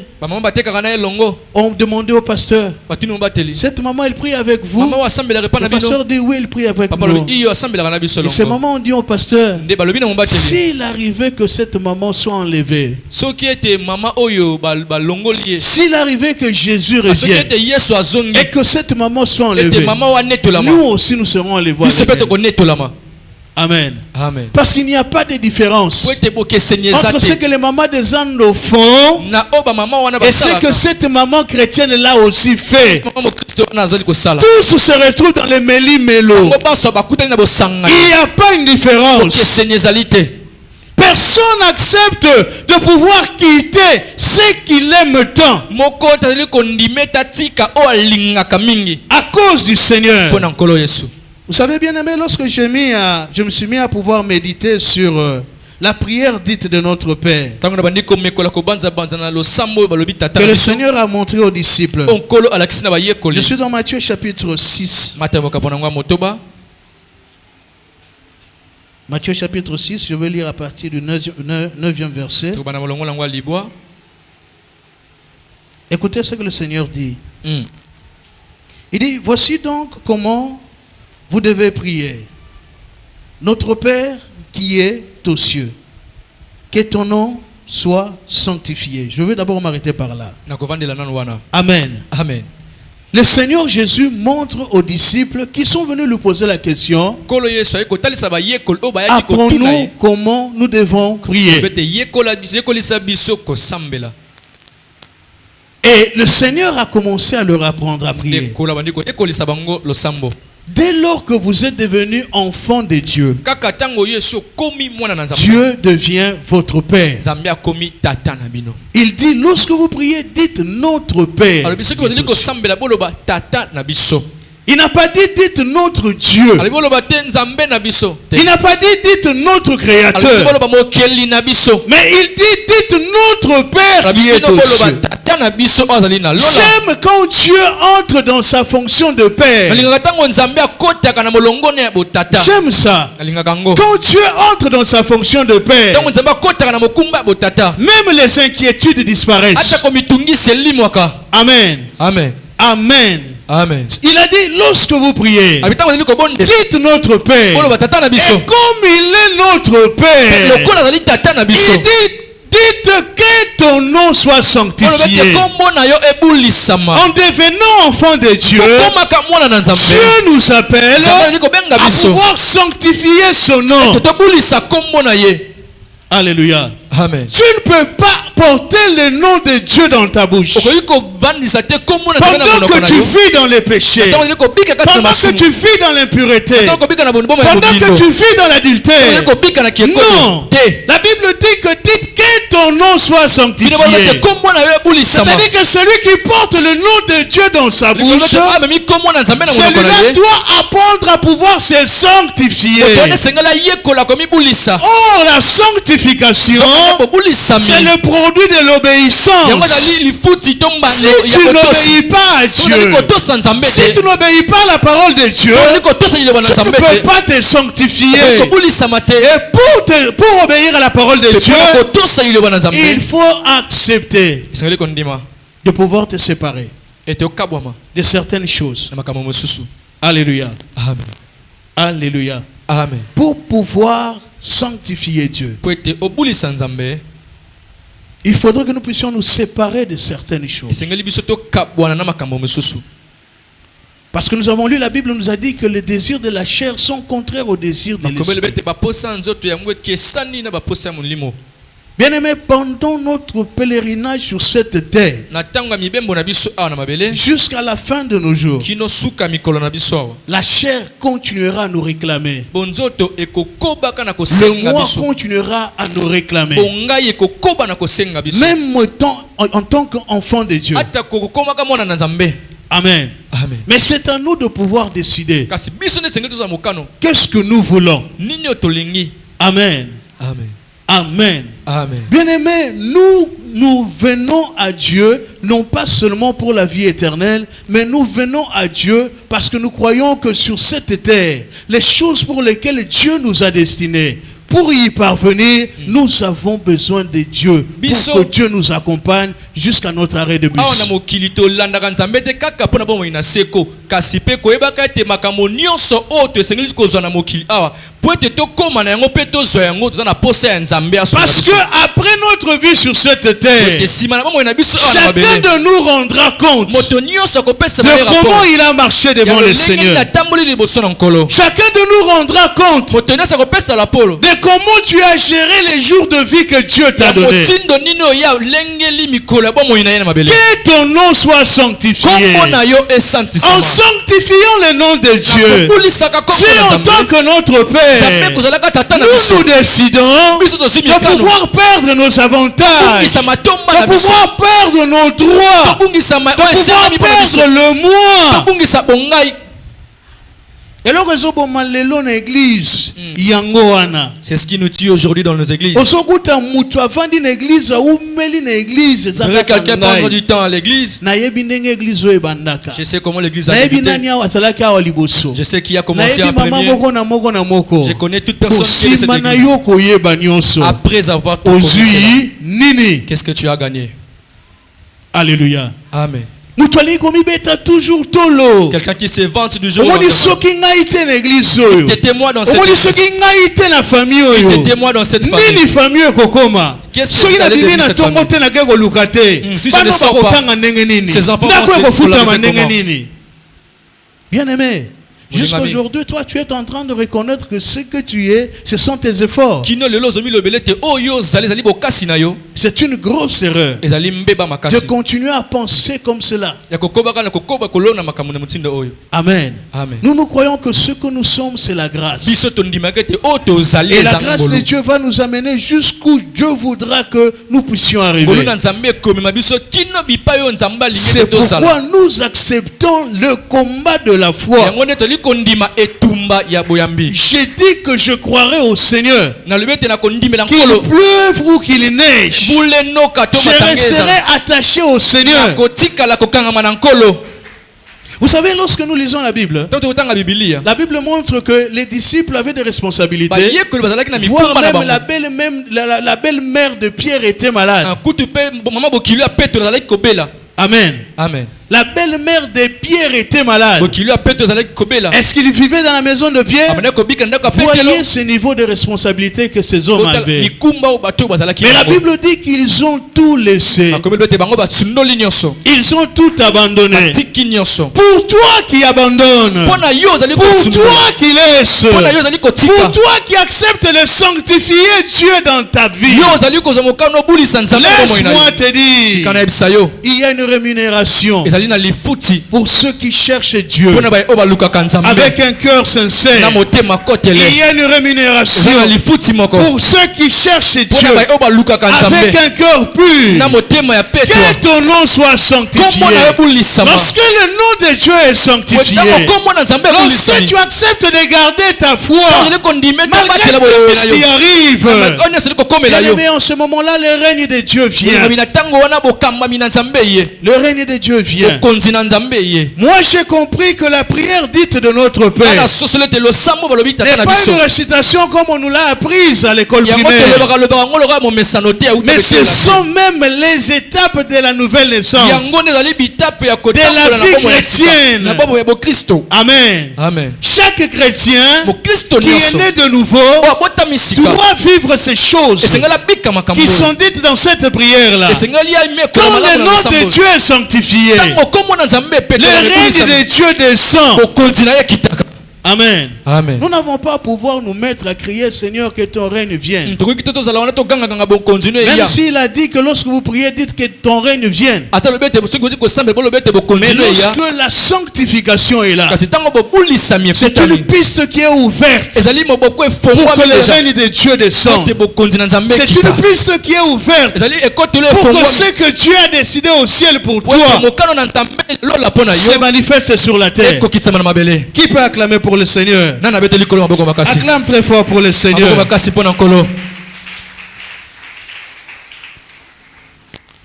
On demandait au pasteur: cette maman, elle prie avec vous? Le pasteur dit: oui, elle prie avec nous. Et ces mamans ont dit au pasteur: s'il arrivait que cette maman soit enlevée, s'il arrivait que Jésus revienne et que cette maman soit enlevée, nous aussi nous serons allés voir. Amen. Amen. Parce qu'il n'y a pas de différence entre ce que les mamans des Andes font et ce que cette maman chrétienne là aussi fait. Tous se retrouvent dans les méli-mélo. Il n'y a pas une différence. Personne n'accepte de pouvoir quitter ce qu'il aime tant à cause du Seigneur. Vous savez, bien aimé, lorsque je me suis mis à pouvoir méditer sur la prière dite de notre Père, que le Seigneur a montré aux disciples. Je suis dans Matthieu chapitre 6. Matthieu chapitre 6, je vais lire à partir du 9e verset. Écoutez ce que le Seigneur dit. Il dit, voici donc comment vous devez prier. Notre Père qui est aux cieux, que ton nom soit sanctifié. Je vais d'abord m'arrêter par là. Amen. Amen. Le Seigneur Jésus montre aux disciples qui sont venus lui poser la question, apprends-nous comment nous devons prier. Et le Seigneur a commencé à leur apprendre à prier. Dès lors que vous êtes devenus enfants de Dieu, Dieu devient votre Père. Il dit, lorsque vous priez, dites notre Père. Il n'a pas dit dites notre Dieu. Il n'a pas dit dites notre Créateur. Mais il dit dites notre Père qui est aux cieux. J'aime quand Dieu entre dans sa fonction de Père. J'aime ça. Quand Dieu entre dans sa fonction de Père, même les inquiétudes disparaissent. Amen. Amen. Amen. Amen. Il a dit, lorsque vous priez, dites notre Père. Et comme il est notre Père, il dit, dites que ton nom soit sanctifié. En devenant enfant de Dieu, Dieu nous appelle à pouvoir sanctifier son nom. Alléluia. Amen. Tu ne peux pas porter le nom de Dieu dans ta bouche pendant que tu vis dans les péchés, pendant que tu vis dans l'impureté, pendant que tu vis dans l'adultère. Non, la Bible dit que dites que ton nom soit sanctifié. C'est-à-dire que celui qui porte le nom de Dieu dans sa bouche, celui-là doit apprendre à pouvoir se sanctifier. Or, la sanctification, c'est le produit de l'obéissance. Si tu n'obéis pas à Dieu, si tu n'obéis pas à la parole de Dieu, tu ne peux pas te sanctifier. Et pour obéir à la parole de Dieu, il faut accepter de pouvoir te séparer de certaines choses. Alléluia. Amen. Alléluia. Amen. Pour pouvoir sanctifier Dieu, il faudrait que nous puissions nous séparer de certaines choses. Parce que nous avons lu, la Bible nous a dit que les désirs de la chair sont contraires aux désirs de l'esprit. Bien-aimés, pendant notre pèlerinage sur cette terre, jusqu'à la fin de nos jours, la chair continuera à nous réclamer. Le moi continuera à nous réclamer. Même en tant qu'enfant de Dieu. Amen. Amen. Mais c'est à nous de pouvoir décider. Qu'est-ce que nous voulons? Amen. Amen. Amen. Amen. Bien-aimés, nous venons à Dieu non pas seulement pour la vie éternelle, mais nous venons à Dieu parce que nous croyons que sur cette terre, les choses pour lesquelles Dieu nous a destinés, pour y parvenir, nous avons besoin de Dieu pour que Dieu nous accompagne jusqu'à notre arrêt de bus. Parce que après notre vie sur cette terre, chacun de nous rendra compte de comment il a marché devant le Seigneur. Chacun de nous rendra compte de comment tu as géré les jours de vie que Dieu t'a donné. Que ton nom soit sanctifié. En sanctifiant le nom de Dieu. Tu en tant que notre Père, nous décidons de pouvoir perdre nos avantages, de pouvoir perdre nos droits, de pouvoir perdre le moi. Et là, c'est ce qui nous tue aujourd'hui dans nos églises. Quelqu'un prendre du temps à l'église. Je sais comment l'église a débuté. Je sais qui a commencé en premier. Je connais toute personne qui est dans cette église. Après avoir tout commencé, qu'est-ce que tu as gagné? Alléluia. Amen. Quelqu'un qui se vante du jour au lendemain. T'étais moi dans cette église. T'étais moi dans cette famille. Qu'est-ce que tu as dit de cette famille? Si je ne sors pas, ces enfants vont se foutre. Bien aimé, jusqu'aujourd'hui, toi, tu es en train de reconnaître que ce que tu es, ce sont tes efforts. C'est une grosse erreur de continuer à penser comme cela. Amen. Amen. Nous croyons que ce que nous sommes, c'est la grâce. Et la grâce de Dieu va nous amener jusqu'où Dieu voudra que nous puissions arriver. C'est pourquoi nous acceptons le combat de la foi. J'ai dit que je croirais au Seigneur. Qu'il pleuve ou qu'il neige, je resterai attaché au Seigneur. Vous savez, lorsque nous lisons la Bible montre que les disciples avaient des responsabilités. Voire même la belle-mère de Pierre était malade. Amen. Amen. La belle-mère de Pierre était malade. Est-ce qu'il vivait dans la maison de Pierre? Voyez ce niveau de responsabilité que ces hommes avaient. Mais la Bible dit qu'ils ont tout laissé. Ils ont tout abandonné. Pour toi qui abandonnes, pour toi qui laisses, pour toi qui acceptes de sanctifier Dieu dans ta vie, laisse-moi te dire, il y a une rémunération pour ceux qui cherchent Dieu avec un cœur sincère. Il y a une rémunération pour ceux qui cherchent Dieu avec un cœur pur. Que ton nom soit sanctifié. Lorsque le nom de Dieu est sanctifié, lorsque tu acceptes de garder ta foi malgré tout ce qui arrive, bien, en ce moment-là, le règne de Dieu vient. Le règne de Dieu vient. Moi j'ai compris que la prière dite de notre Père n'est pas une récitation comme on nous l'a apprise à l'école primaire, mais ce sont même les étapes de la nouvelle naissance, de la vie chrétienne. Amen. Amen. Chaque chrétien qui est né de nouveau doit vivre ces choses qui sont dites dans cette prière-là. Quand le nom de Dieu est sanctifié, le règne de Dieu descend. Amen. Amen. Nous n'avons pas à pouvoir nous mettre à crier, Seigneur, que ton règne vienne. Même s'il a dit que lorsque vous priez, dites que ton règne vienne. Mais lorsque la sanctification est là, c'est une piste qui est ouverte pour que le règne de Dieu descende. C'est une piste qui est ouverte pour que ce que Dieu a décidé au ciel pour toi se manifeste sur la terre. Qui peut acclamer pour le Seigneur? Acclame très fort pour le Seigneur.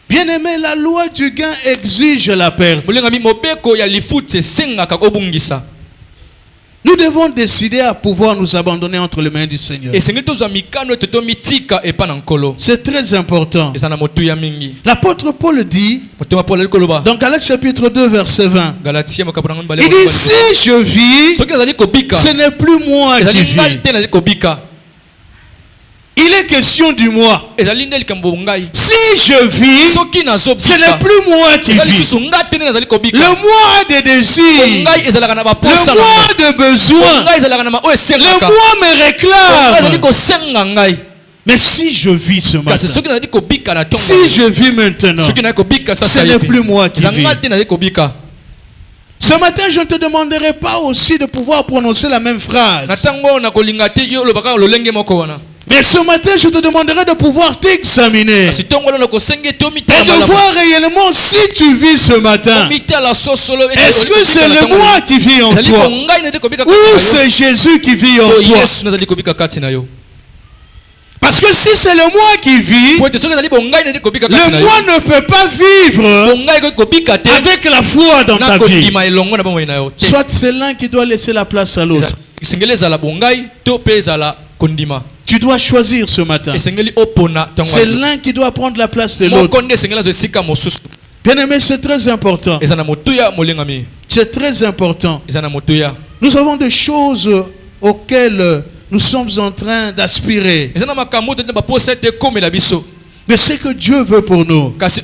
Bien aimé, la loi du gain exige la perte. Nous devons décider à pouvoir nous abandonner entre les mains du Seigneur. C'est très important. L'apôtre Paul dit dans Galates chapitre 2 verset 20, il dit, si je vis, ce n'est plus moi qui vis. Il est question du moi. Si je vis, ce n'est plus moi qui vis. Le moi a des désirs. Le moi a des besoins. Le moi me réclame. Mais si je vis ce matin, si je vis maintenant, ce n'est plus moi qui vis. Ce matin, je ne te demanderai pas aussi de pouvoir prononcer la même phrase. Mais ce matin, je te demanderai de pouvoir t'examiner et de voir réellement si tu vis ce matin. Est-ce que c'est le moi qui vit en toi ou c'est Jésus qui vit en toi? Parce que si c'est le moi qui vit, le moi ne peut pas vivre avec la foi dans ta vie. Soit c'est l'un qui doit laisser la place à l'autre. Tu dois choisir ce matin. C'est l'un qui doit prendre la place de l'autre. Bien aimé, c'est très important. C'est très important. Nous avons des choses auxquelles nous sommes en train d'aspirer. Mais ce que Dieu veut pour nous, c'est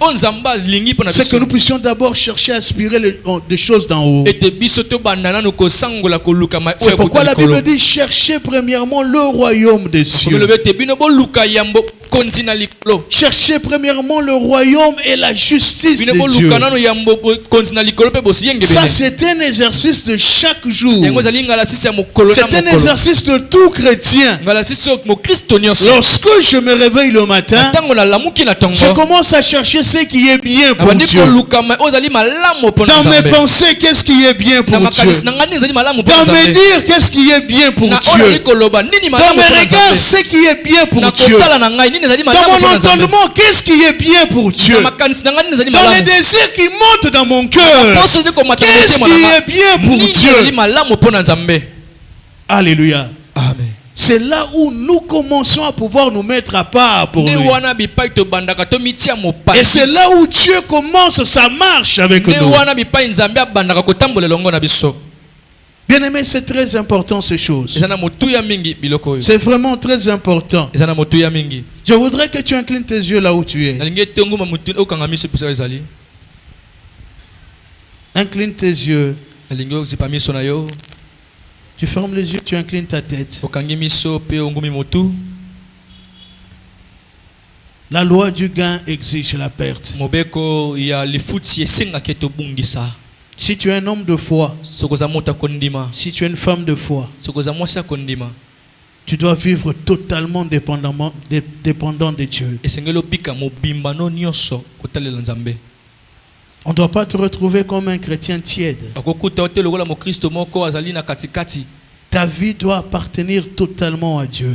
que nous puissions d'abord chercher à aspirer des choses d'en haut. C'est pourquoi la Bible dit cherchez premièrement le royaume des cieux. Cherchez premièrement le royaume et la justice de Dieu. Ça, c'est un exercice de chaque jour. C'est un exercice de tout chrétien. Lorsque je me réveille le matin, je commence à chercher ce qui est bien pour Dieu. Dans mes pensées, qu'est-ce qui est bien pour Dieu? Dans mes dires, qu'est-ce qui est bien pour Dieu? Dans mes regards, ce qui est bien pour Dieu. Dans mon entendement, qu'est-ce qui est bien pour Dieu? Dans les désirs qui montent dans mon cœur, qu'est-ce qui est bien pour Dieu? Alléluia. Amen. C'est là où nous commençons à pouvoir nous mettre à part pour lui. Et c'est là où Dieu commence sa marche avec nous. Bien aimé, c'est très important ces choses. C'est vraiment très important. Je voudrais que tu inclines tes yeux là où tu es. Incline tes yeux. Tu fermes les yeux, tu inclines ta tête. La loi du gain exige la perte. Si tu es un homme de foi, si tu es une femme de foi, tu dois vivre totalement dépendant de Dieu. On ne doit pas te retrouver comme un chrétien tiède. Ta vie doit appartenir totalement à Dieu.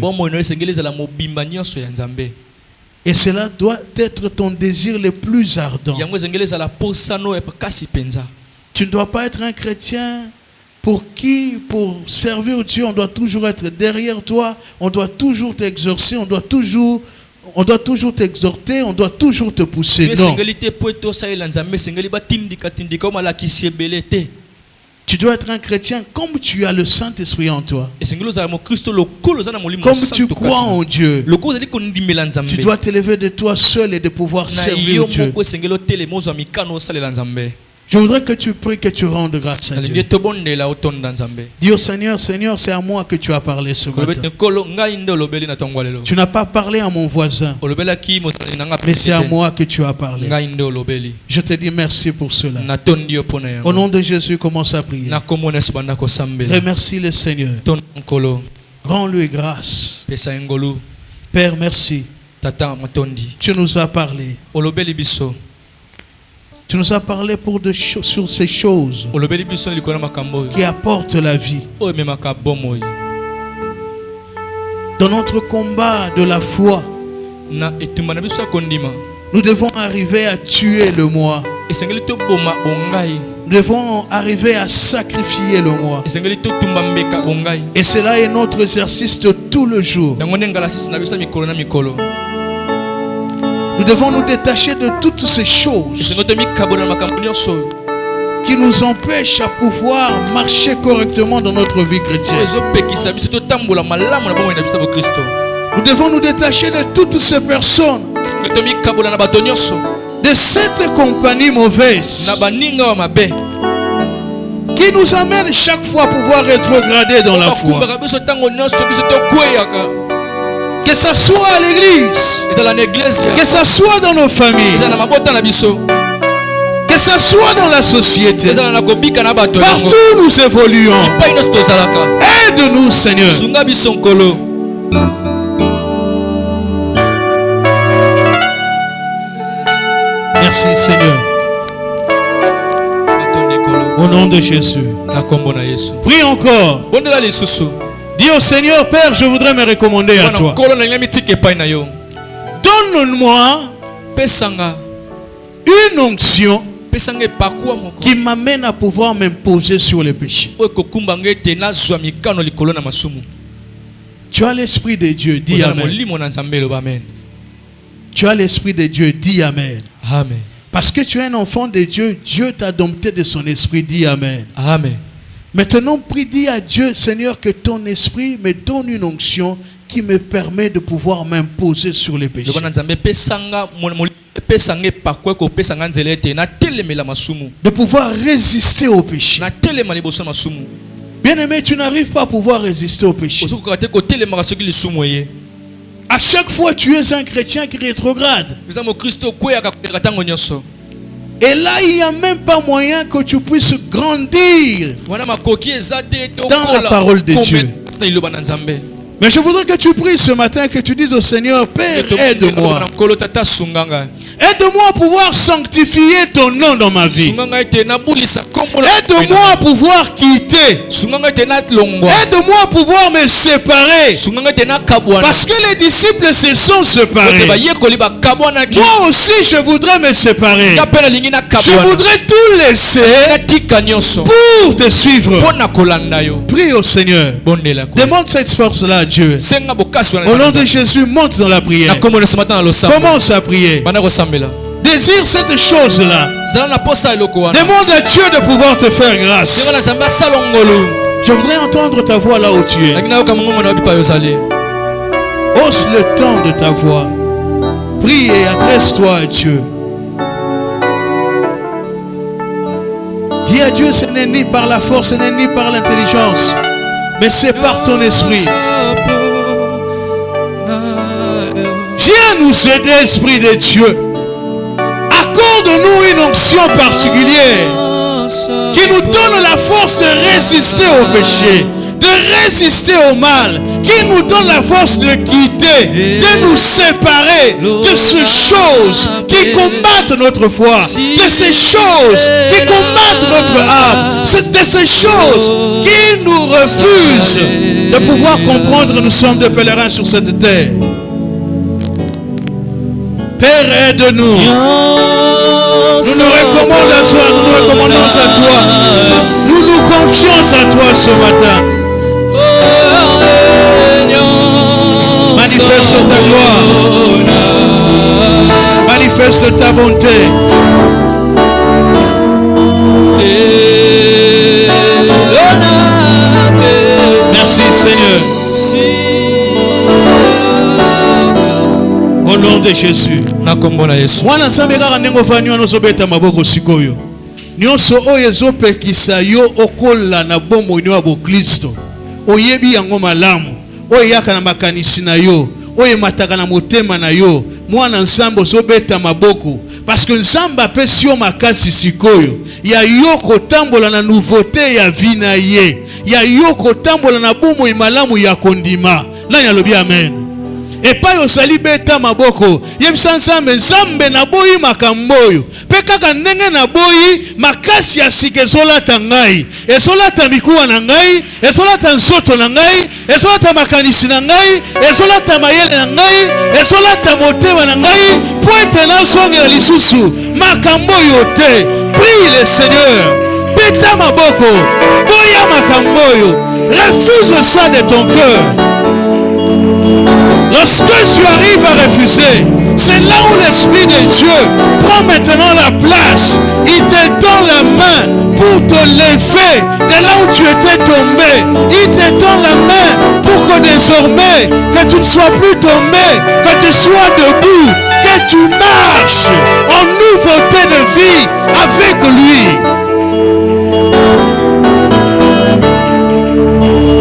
Et cela doit être ton désir le plus ardent. Tu ne dois pas être un chrétien pour servir Dieu, on doit toujours être derrière toi, on doit toujours t'exorcer, on doit toujours t'exhorter, on doit toujours te pousser. Non. Tu dois être un chrétien comme tu as le Saint-Esprit en toi. Comme tu crois en Dieu. Tu dois t'élever de toi seul et de pouvoir servir Dieu. Je voudrais que tu pries, que tu rendes grâce à Dieu. Dis au Seigneur, Seigneur, c'est à moi que tu as parlé ce matin. Tu n'as pas parlé à mon voisin, mais c'est à moi que tu as parlé. Je te dis merci pour cela. Au nom de Jésus, commence à prier. Remercie le Seigneur. Rends-lui grâce. Père, merci. Tu nous as parlé. Tu nous as parlé sur ces choses qui apportent la vie. Dans notre combat de la foi, nous devons arriver à tuer le moi. Nous devons arriver à sacrifier le moi. Et cela est notre exercice de tout le jour. Nous devons nous détacher de toutes ces choses qui nous empêchent à pouvoir marcher correctement dans notre vie chrétienne. Nous devons nous détacher de toutes ces personnes, de cette compagnie mauvaise qui nous amène chaque fois à pouvoir rétrograder dans la foi. Que ça soit à l'église. Que ça soit dans nos familles. Que ça soit dans la société. Partout où nous évoluons. Aide-nous, Seigneur. Merci, Seigneur. Au nom de Jésus. Prie encore. Dis au Seigneur, Père, je voudrais me recommander à toi. Donne-moi une onction qui m'amène à pouvoir m'imposer sur les péchés. Tu as l'Esprit de Dieu, dis Amen. Tu as l'Esprit de Dieu, dis Amen. Amen. Parce que tu es un enfant de Dieu, Dieu t'a dompté de son esprit, dis Amen. Amen. Maintenant, prie, dis à Dieu, Seigneur, que ton esprit me donne une onction qui me permet de pouvoir m'imposer sur les péchés. De pouvoir résister au péché. Bien-aimé, tu n'arrives pas à pouvoir résister au péché. À chaque fois, tu es un chrétien qui rétrograde. Et là, il n'y a même pas moyen que tu puisses grandir dans la parole de Dieu. Mais je voudrais que tu pries ce matin, que tu dises au Seigneur, Père, aide-moi. Aide-moi à pouvoir sanctifier ton nom dans ma vie. Aide-moi à pouvoir quitter. Aide-moi à pouvoir me séparer. Parce que les disciples se sont séparés. Moi aussi, je voudrais me séparer. Je voudrais tout laisser pour te suivre. Prie au Seigneur. Demande cette force-là à Dieu. Au nom de Jésus, monte dans la prière. Commence à prier. Désire cette chose-là. Demande à Dieu de pouvoir te faire grâce. Je voudrais entendre ta voix là où tu es. Hausse le temps de ta voix. Prie et adresse-toi à Dieu. Dis à Dieu, ce n'est ni par la force, ce n'est ni par l'intelligence, mais c'est par ton esprit. Viens nous aider, Esprit de Dieu. Accorde-nous une onction particulière qui nous donne la force de résister au péché, de résister au mal, qui nous donne la force de quitter, de nous séparer de ces choses qui combattent notre foi, de ces choses qui combattent notre âme, de ces choses qui nous refusent de pouvoir comprendre que nous sommes des pèlerins sur cette terre. Père, aide-nous. Nous nous recommandons à toi. Nous nous confions à toi ce matin. Manifeste ta gloire. Manifeste ta bonté. Merci Seigneur. Au nom de Jésus. Mwana nzambe kaka ndenge ofani wana ozobeta maboko sikoyo. Nyonso oyo ezopekisa yo okola na bomoi ya bokristo. Oyebi yango malamu. Oyo yaka na makanisi na yo. Oyo mataka na motema na yo. Mwana nzambe ozobeta maboko. Parce que nzambe apesi yo makasi sikoyo. Ya yo kotambola na nouveauté ya vie na ye. Ya yo kotambola na bomoi malamu ya kondima. Nani alobi amen. Et pas yo sali beta maboko yebisa nzambe nzambe na boyi makamboyo pe kaka ndenge na boyi makasi ya sika ezolata ngai ezolata mikuwa na ngai ezolata nzoto na ngai ezolata makanisi na ngai ezolata mayele na ngai ezolata motema na ngai po ete nazongela lisusu makamboyo te. Prie le Seigneur, beta maboko boya makamboyo, refuse ça de ton cœur. Lorsque tu arrives à refuser, c'est là où l'Esprit de Dieu prend maintenant la place. Il te tend la main pour te lever de là où tu étais tombé. Il te tend la main pour que désormais, que tu ne sois plus tombé, que tu sois debout, que tu marches en nouveauté de vie avec lui.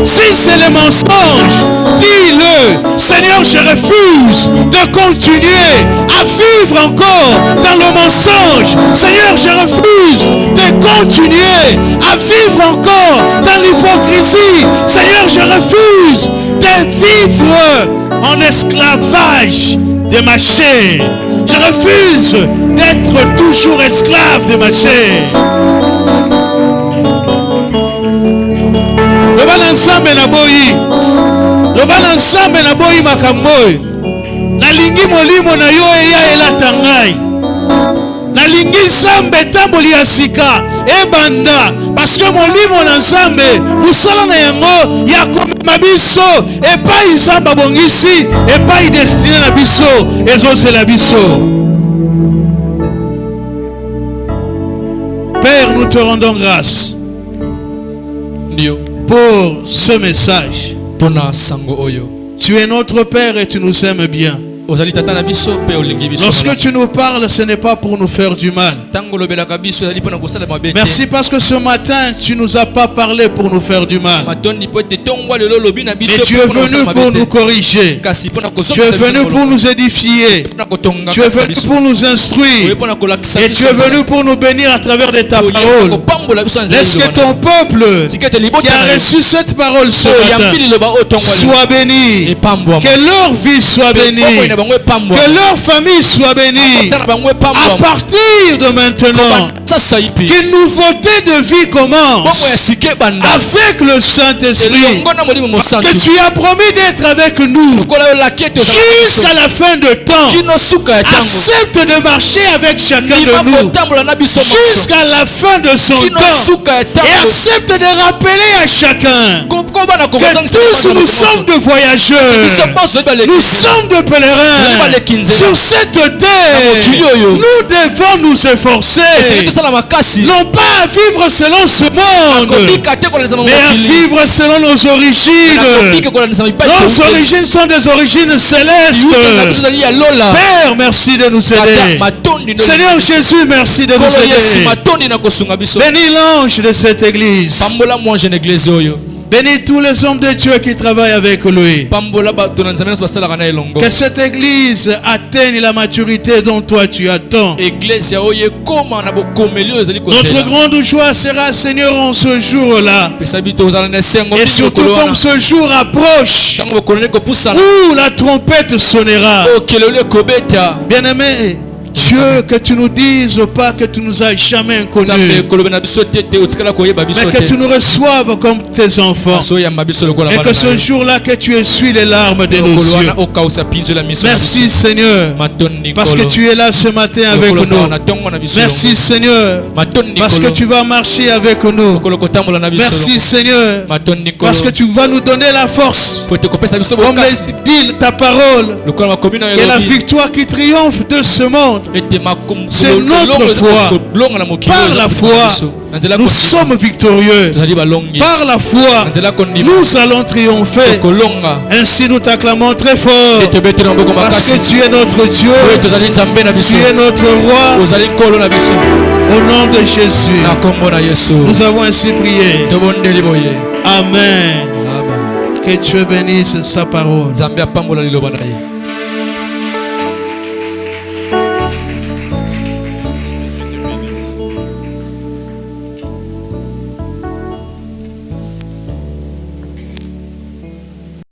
Si c'est le mensonge, dis-le. Seigneur, je refuse de continuer à vivre encore dans le mensonge. Seigneur, je refuse de continuer à vivre encore dans l'hypocrisie. Seigneur, je refuse de vivre en esclavage de ma chair. Je refuse d'être toujours esclave de ma chair. Le bon ensemble na boyi. Le bon ensemble na boyi makamboy. Na lingi molimo na yo eya elata ngai. Na lingi nsambe tamboli ya sika ebanda parce que molimo na nsambe musala na yango ya komema biso epai nzamba bongisi epai destiné na biso ezozela biso. Père, nous te rendons grâce pour ce message. Tu es notre Père et tu nous aimes bien. Lorsque tu nous parles, ce n'est pas pour nous faire du mal. Merci parce que ce matin, tu ne nous as pas parlé pour nous faire du mal. Mais tu es venu pour nous corriger. Tu es venu pour nous édifier. Tu es venu pour nous instruire. Et tu es venu pour nous bénir à travers de ta parole. Laisse que ton peuple qui a reçu cette parole ce matin soit béni. Que leur vie soit bénie. Que leur famille soit bénie. À partir de maintenant, qu'une nouveauté de vie commence avec le Saint-Esprit. Parce que tu as promis d'être avec nous jusqu'à la fin de temps. Accepte de marcher avec chacun de nous jusqu'à la fin de son temps. Et accepte de rappeler à chacun que tous nous sommes de voyageurs. Nous sommes de pèlerins. Sur cette terre, nous devons nous efforcer, non pas à vivre selon ce monde, mais à vivre selon nos origines. Nos origines sont des origines célestes. Père, merci de nous aider. Seigneur Jésus, merci de nous aider. Bénis l'ange de cette église. Bénis tous les hommes de Dieu qui travaillent avec lui. Que cette église atteigne la maturité dont toi tu attends. Notre grande joie sera, Seigneur, en ce jour-là. Et surtout comme ce jour approche, où la trompette sonnera. Bien-aimé, Dieu, que tu nous dises pas que tu nous as jamais inconnus, mais que tu nous reçoives comme tes enfants, et que ce jour-là que tu essuies les larmes de nos yeux. Merci Seigneur, parce que tu es là ce matin avec nous. Merci Seigneur, parce que tu vas marcher avec nous. Merci Seigneur, parce que tu vas nous donner la force, comme le dit ta parole, que la victoire qui triomphe de ce monde, c'est notre foi. Par la foi, nous sommes victorieux. Par la foi, nous allons triompher. Ainsi nous t'acclamons très fort, parce que tu es notre Dieu, tu es notre roi. Au nom de Jésus, nous avons ainsi prié. Amen. Que Dieu bénisse sa parole.